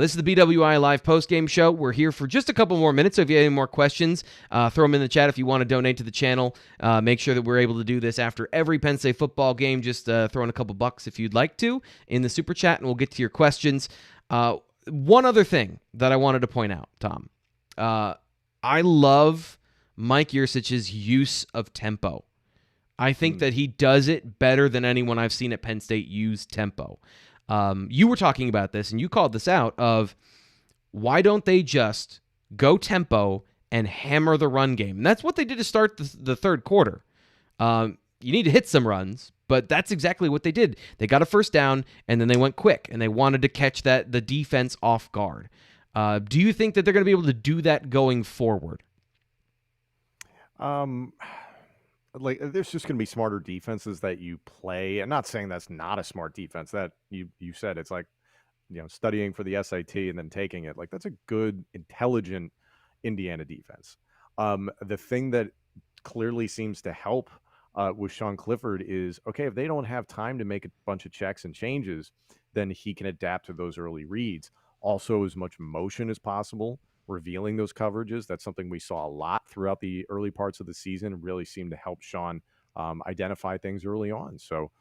This is the BWI Live postgame show. We're here for just a couple more minutes, so if you have any more questions, throw them in the chat. If you want to donate to the channel, make sure that we're able to do this after every Penn State football game. Just throw in a couple bucks if you'd like to in the super chat, and we'll get to your questions. One other thing that I wanted to point out, Tom. I love Mike Yurcich's use of tempo. I think that he does it better than anyone I've seen at Penn State use tempo. You were talking about this, and you called this out of why don't they just go tempo and hammer the run game? And that's what they did to start the third quarter. You need to hit some runs, but that's exactly what they did. They got a first down, and then they went quick, and they wanted to catch the defense off guard. Do you think that they're going to be able to do that going forward?
Like there's just going to be smarter defenses that you play. I'm not saying that's not a smart defense. That you said it's like, studying for the SAT and then taking it. Like that's a good, intelligent Indiana defense. The thing that clearly seems to help with Sean Clifford is, okay, if they don't have time to make a bunch of checks and changes, then he can adapt to those early reads. Also, as much motion as possible, revealing those coverages. That's something we saw a lot throughout the early parts of the season. It really seemed to help Sean identify things early on. So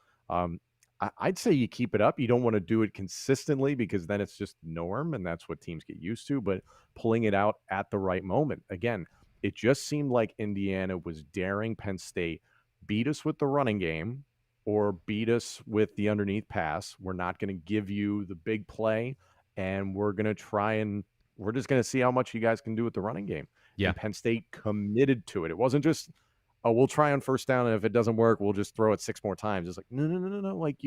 I'd say you keep it up. You don't want to do it consistently because then it's just norm and that's what teams get used to, but pulling it out at the right moment. Again, it just seemed like Indiana was daring Penn State, beat us with the running game or beat us with the underneath pass. We're not going to give you the big play, and we're going to try and we're just going to see how much you guys can do with the running game.
Yeah.
And Penn State committed to it. It wasn't just, oh, we'll try on first down, and if it doesn't work, we'll just throw it 6 more times. It's like, no. Like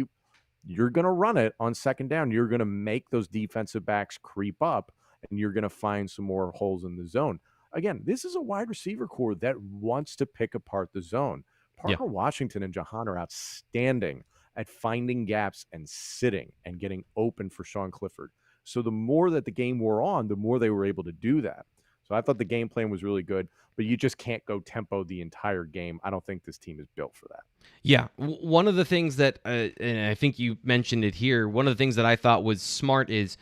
you're going to run it on second down. You're going to make those defensive backs creep up, and you're going to find some more holes in the zone. Again, this is a wide receiver core that wants to pick apart the zone. Parker Washington and Jahan are outstanding at finding gaps and sitting and getting open for Sean Clifford. So the more that the game wore on, the more they were able to do that. So I thought the game plan was really good, but you just can't go tempo the entire game. I don't think this team is built for that.
Yeah, one of the things that, and I think you mentioned it here, one of the things that I thought was smart is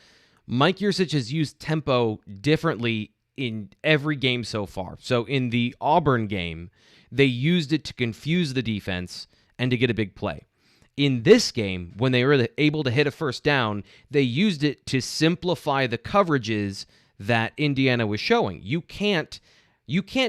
Mike Yurcich has used tempo differently in every game so far. So in the Auburn game, they used it to confuse the defense and to get a big play. In this game, when they were able to hit a first down, they used it to simplify the coverages that Indiana was showing. You can't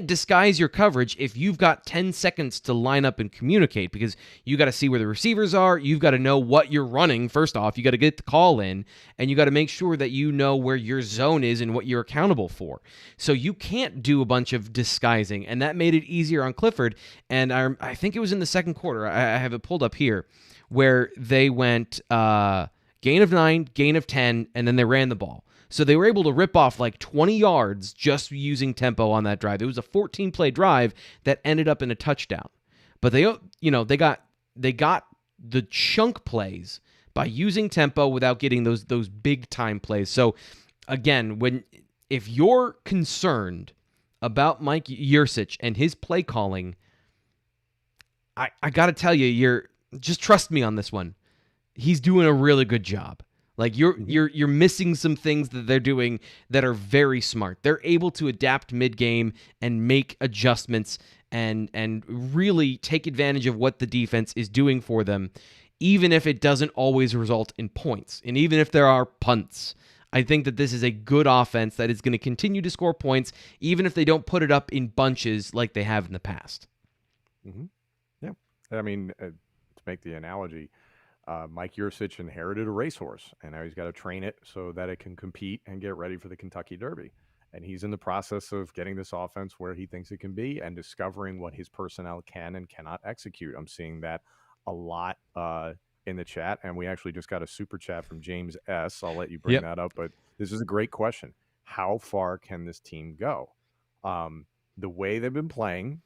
disguise your coverage if you've got 10 seconds to line up and communicate, because you got to see where the receivers are. You've got to know what you're running. First off, you got to get the call in, and you got to make sure that you know where your zone is and what you're accountable for. So you can't do a bunch of disguising, and that made it easier on Clifford. And I think it was in the second quarter, I have it pulled up here, where they went gain of 9, gain of 10, and then they ran the ball. So they were able to rip off like 20 yards just using tempo on that drive. It was a 14-play drive that ended up in a touchdown. But they got the chunk plays by using tempo without getting those big time plays. So again, if you're concerned about Mike Yurcich and his play calling, I got to tell you, just trust me on this one. He's doing a really good job. Like you're missing some things that they're doing that are very smart. They're able to adapt mid-game and make adjustments and really take advantage of what the defense is doing for them, even if it doesn't always result in points. And even if there are punts, I think that this is a good offense that is going to continue to score points, even if they don't put it up in bunches like they have in the past.
Mm-hmm. Yeah. I mean, to make the analogy, Mike Yurcich inherited a racehorse, and now he's got to train it so that it can compete and get ready for the Kentucky Derby. And he's in the process of getting this offense where he thinks it can be and discovering what his personnel can and cannot execute. I'm seeing that a lot in the chat, and we actually just got a super chat from James S. I'll let you bring that up, but this is a great question. How far can this team go? The way they've been playing,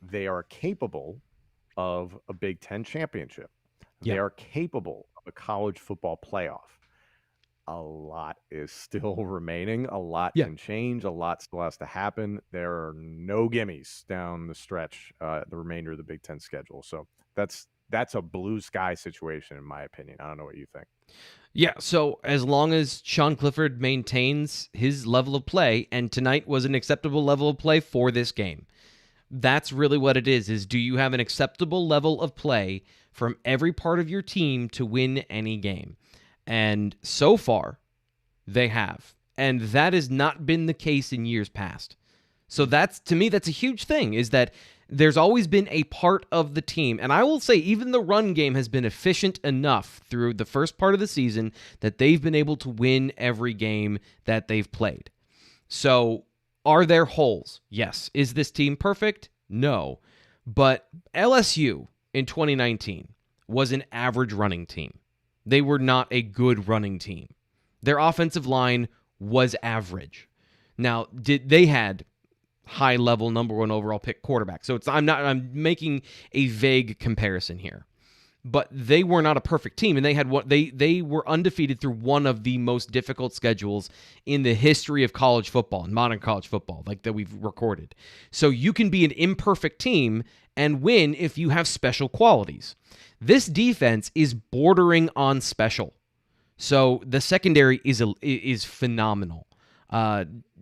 they are capable of a Big Ten championship. They are capable of a college football playoff. A lot is still remaining. A lot can change. A lot still has to happen. There are no gimmies down the stretch, the remainder of the Big Ten schedule. So that's a blue sky situation, in my opinion. I don't know what you think.
Yeah, so as long as Sean Clifford maintains his level of play, and tonight was an acceptable level of play for this game, that's really what it is do you have an acceptable level of play from every part of your team to win any game? And so far, they have. And that has not been the case in years past. So to me, that's a huge thing, is that there's always been a part of the team. And I will say, even the run game has been efficient enough through the first part of the season that they've been able to win every game that they've played. So are there holes? Yes. Is this team perfect? No. But LSU in 2019 was an average running team. They were not a good running team. Their offensive line was average. Now, they had high-level number 1 overall pick quarterback. So I'm making a vague comparison here. But they were not a perfect team, and they were undefeated through one of the most difficult schedules in the history of college football, and modern college football, like that we've recorded. So you can be an imperfect team and win if you have special qualities. This defense is bordering on special. So the secondary is phenomenal.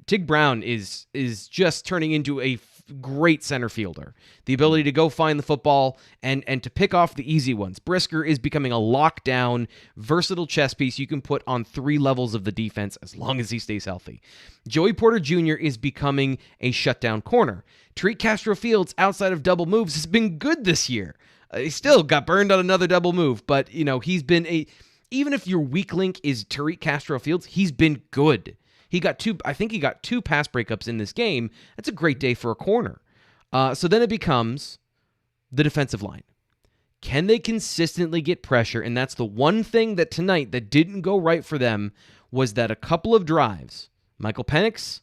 Tig Brown is just turning into a great center fielder. The ability to go find the football and to pick off the easy ones. Brisker is becoming a lockdown, versatile chess piece you can put on 3 levels of the defense as long as he stays healthy. Joey Porter Jr. is becoming a shutdown corner. Tariq Castro-Fields, outside of double moves, has been good this year. He still got burned on another double move, but he's been even if your weak link is Tariq Castro-Fields, he's been good. I think he got 2 pass breakups in this game. That's a great day for a corner. So then it becomes the defensive line. Can they consistently get pressure? And that's the one thing that tonight that didn't go right for them, was that a couple of drives, Michael Penix,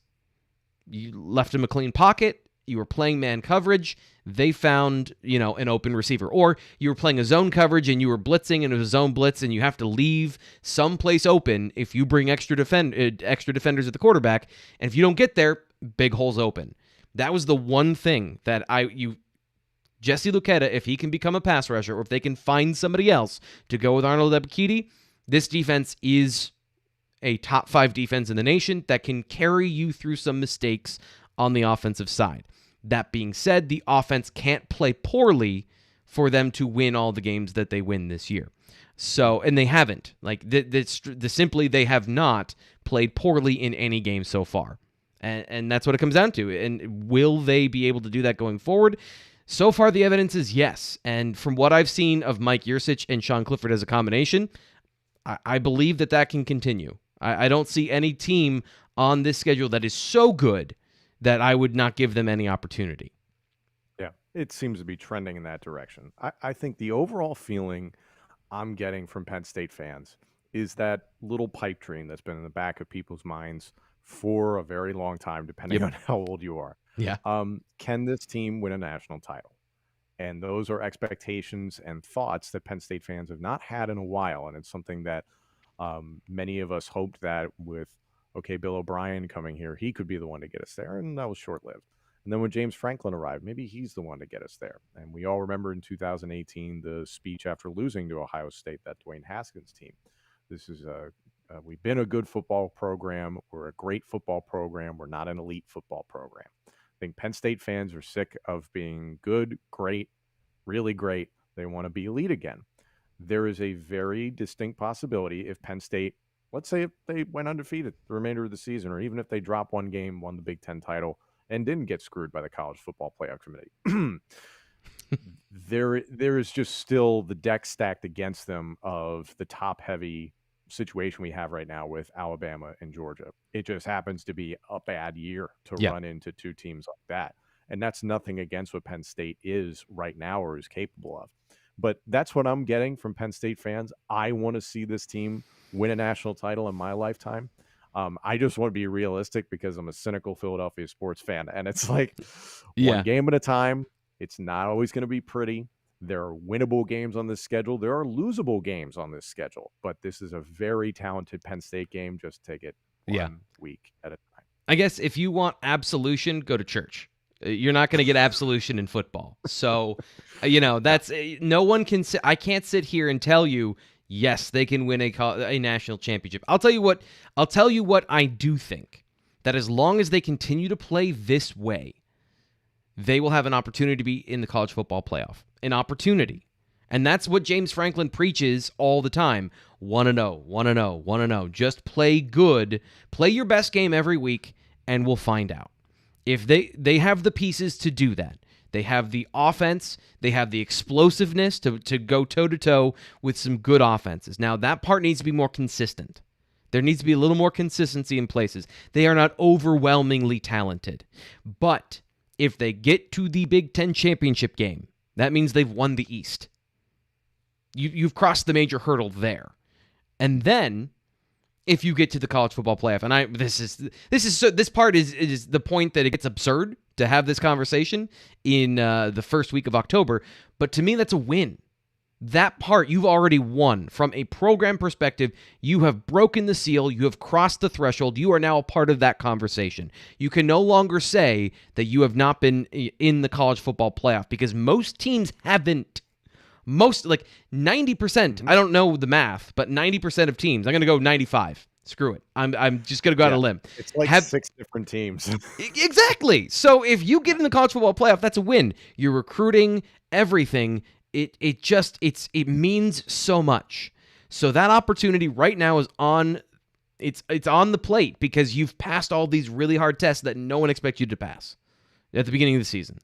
you left him a clean pocket, you were playing man coverage, they found, an open receiver. Or you were playing a zone coverage and you were blitzing and it was a zone blitz and you have to leave someplace open if you bring extra defenders at the quarterback. And if you don't get there, big holes open. That was the one thing that Jesse Luketa, if he can become a pass rusher, or if they can find somebody else to go with Arnold Ebiketie, this defense is a top 5 defense in the nation that can carry you through some mistakes on the offensive side. That being said, the offense can't play poorly for them to win all the games that they win this year. So, and they haven't. Like, simply, they have not played poorly in any game so far. And that's what it comes down to. And will they be able to do that going forward? So far, the evidence is yes. And from what I've seen of Mike Yurcich and Sean Clifford as a combination, I believe that can continue. I don't see any team on this schedule that is so good that I would not give them any opportunity.
Yeah, it seems to be trending in that direction. I think the overall feeling I'm getting from Penn State fans is that little pipe dream that's been in the back of people's minds for a very long time, depending on how old you are.
Yeah.
Can this team win a national title? And those are expectations and thoughts that Penn State fans have not had in a while. And it's something that many of us hoped that with, Bill O'Brien coming here, he could be the one to get us there. And that was short-lived. And then when James Franklin arrived, maybe he's the one to get us there. And we all remember in 2018, the speech after losing to Ohio State, that Dwayne Haskins team. This is we've been a good football program. We're a great football program. We're not an elite football program. I think Penn State fans are sick of being good, great, really great. They want to be elite again. There is a very distinct possibility if Penn State, let's say if they went undefeated the remainder of the season, or even if they dropped one game, won the Big Ten title, and didn't get screwed by the College Football Playoff Committee. There is just still the deck stacked against them of the top-heavy situation we have right now with Alabama and Georgia. It just happens to be a bad year to run into two teams like that. And that's nothing against what Penn State is right now or is capable of. But that's what I'm getting from Penn State fans. I want to see this team win a national title in my lifetime. I just want to be realistic because I'm a cynical Philadelphia sports fan. And it's like one game at a time. It's not always going to be pretty. There are winnable games on this schedule. There are losable games on this schedule. But this is a very talented Penn State game. Just take it one week at a time.
I guess if you want absolution, go to church. You're not going to get absolution in football. So, that's no one can sit. I can't sit here and tell you, yes, they can win a national championship. I'll tell you what I do think, that as long as they continue to play this way, they will have an opportunity to be in the college football playoff. An opportunity. And that's what James Franklin preaches all the time. 1-0, 1-0, 1-0. Just play good. Play your best game every week, and we'll find out. If they have the pieces to do that. They have the offense. They have the explosiveness to go toe-to-toe with some good offenses. Now, that part needs to be more consistent. There needs to be a little more consistency in places. They are not overwhelmingly talented. But if they get to the Big Ten championship game, that means they've won the East. You've crossed the major hurdle there. And then if you get to the college football playoff, and this part is the point that it gets absurd to have this conversation in the first week of October, but to me that's a win. That part you've already won. From a program perspective, you have broken the seal, you have crossed the threshold, you are now a part of that conversation. You can no longer say that you have not been in the college football playoff because most teams haven't. Most, like 90%, I don't know the math, but 90% of teams, I'm going to go 95. Screw it. I'm just going to go out on a limb.
It's like 6 different teams.
Exactly. So if you get in the college football playoff, that's a win. You're recruiting, everything. It means so much. So that opportunity right now is on the plate because you've passed all these really hard tests that no one expects you to pass at the beginning of the season.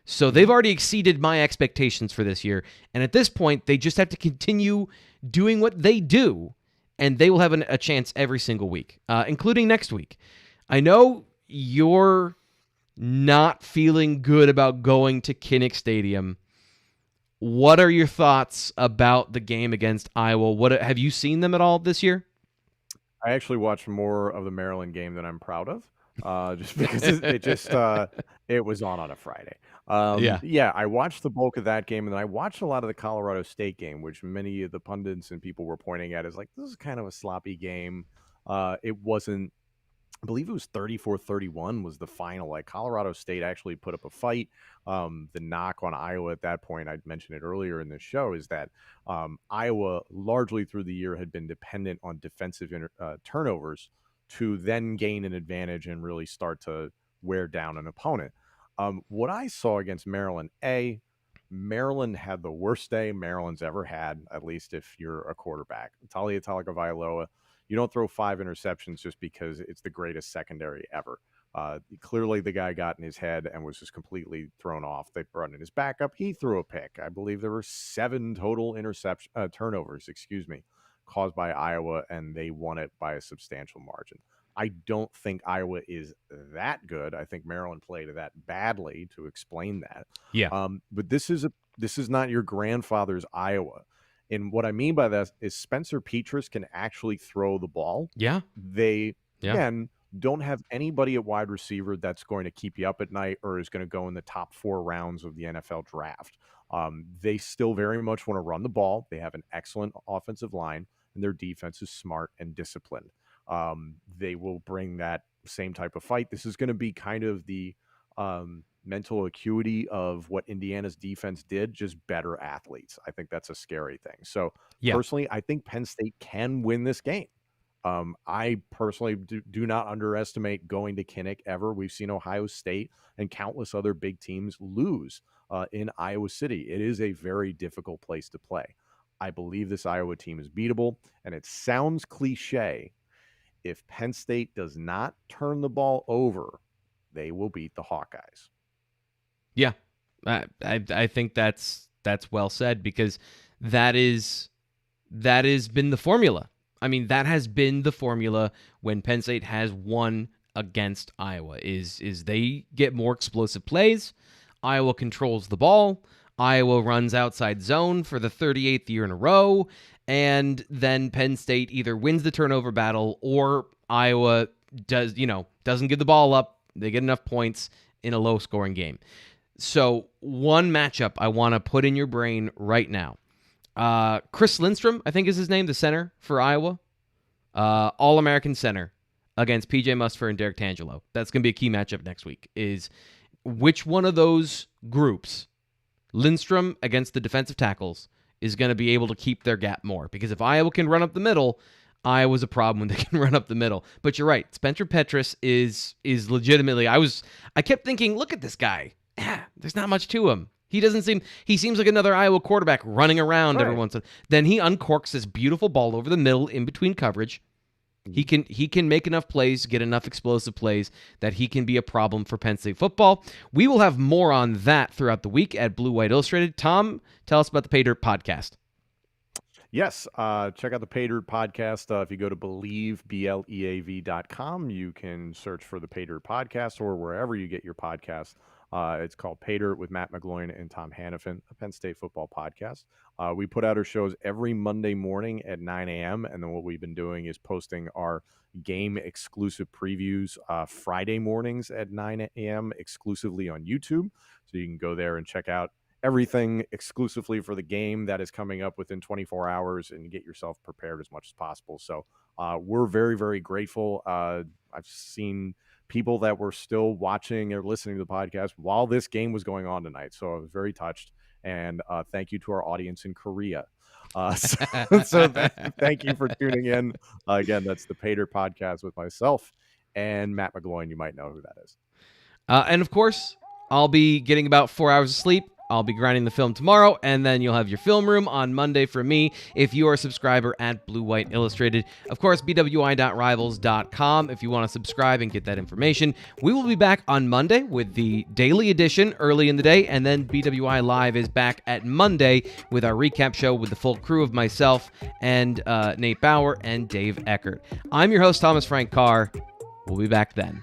So they've already exceeded my expectations for this year. And at this point, they just have to continue doing what they do, and they will have a chance every single week, including next week. I know you're not feeling good about going to Kinnick Stadium. What are your thoughts about the game against Iowa? Have you seen them at all this year?
I actually watched more of the Maryland game than I'm proud of. Just because it was on a Friday. I watched the bulk of that game, and then I watched a lot of the Colorado State game, which many of the pundits and people were pointing at as like, this is kind of a sloppy game. It wasn't I believe it was 34-31 was the final. Like Colorado State actually put up a fight. The knock on Iowa at that point, I'd mentioned it earlier in the show, is that Iowa largely through the year had been dependent on defensive turnovers to then gain an advantage and really start to wear down an opponent. What I saw against Maryland, Maryland had the worst day Maryland's ever had, at least if you're a quarterback. Talia Tagovailoa, you don't throw 5 interceptions just because it's the greatest secondary ever. Clearly, the guy got in his head and was just completely thrown off. They brought in his backup. He threw a pick. I believe there were 7 total turnovers, caused by Iowa, and they won it by a substantial margin. I don't think Iowa is that good. I think Maryland played that badly to explain that.
Yeah.
But this is not your grandfather's Iowa. And what I mean by that is Spencer Petras can actually throw the ball.
Yeah.
They, again, don't have anybody at wide receiver that's going to keep you up at night or is going to go in the top 4 rounds of the NFL draft. They still very much want to run the ball. They have an excellent offensive line, and their defense is smart and disciplined. They will bring that same type of fight. This is going to be kind of the mental acuity of what Indiana's defense did, just better athletes. I think that's a scary thing. So personally, I think Penn State can win this game. I personally do not underestimate going to Kinnick ever. We've seen Ohio State and countless other big teams lose in Iowa City. It is a very difficult place to play. I believe this Iowa team is beatable, and it sounds cliche. If Penn State does not turn the ball over, they will beat the Hawkeyes.
Yeah, I think that's well said, because that has been the formula. I mean, that has been the formula when Penn State has won against Iowa. Is they get more explosive plays. Iowa controls the ball. Iowa runs outside zone for the 38th year in a row, and then Penn State either wins the turnover battle or Iowa doesn't give the ball up. They get enough points in a low-scoring game. So one matchup I want to put in your brain right now. Chris Lindstrom, I think is his name, the center for Iowa. All-American center against P.J. Musfer and Derek Tangelo. That's going to be a key matchup next week. Is which one of those groups, Lindstrom against the defensive tackles, is going to be able to keep their gap more? Because if Iowa can run up the middle, Iowa's a problem when they can run up the middle. But you're right. Spencer Petras is legitimately... I kept thinking, look at this guy. There's not much to him. He seems like another Iowa quarterback running around every once in a while. Then he uncorks this beautiful ball over the middle in between coverage. He can make enough plays, get enough explosive plays that he can be a problem for Penn State football. We will have more on that throughout the week at Blue White Illustrated. Tom, tell us about the Pay Dirt podcast.
Yes, check out the Pay Dirt podcast. If you go to BLEAV.com, you can search for the Pay Dirt podcast or wherever you get your podcast. It's called Pay Dirt with Matt McGloin and Tom Hannifan, a Penn State football podcast. We put out our shows every Monday morning at 9 a.m. And then what we've been doing is posting our game exclusive previews Friday mornings at 9 a.m. exclusively on YouTube. So you can go there and check out everything exclusively for the game that is coming up within 24 hours and get yourself prepared as much as possible. So we're very, very grateful. I've seen people that were still watching or listening to the podcast while this game was going on tonight. So I was very touched. And thank you to our audience in Korea. Thank you for tuning in. Again, that's the Pay Dirt podcast with myself and Matt McGloin. You might know who that is.
And of course, I'll be getting about 4 hours of sleep. I'll be grinding the film tomorrow, and then you'll have your film room on Monday from me if you are a subscriber at Blue White Illustrated. Of course, BWI.rivals.com if you want to subscribe and get that information. We will be back on Monday with the daily edition early in the day, and then BWI Live is back at Monday with our recap show with the full crew of myself and Nate Bauer and Dave Eckert. I'm your host, Thomas Frank Carr. We'll be back then.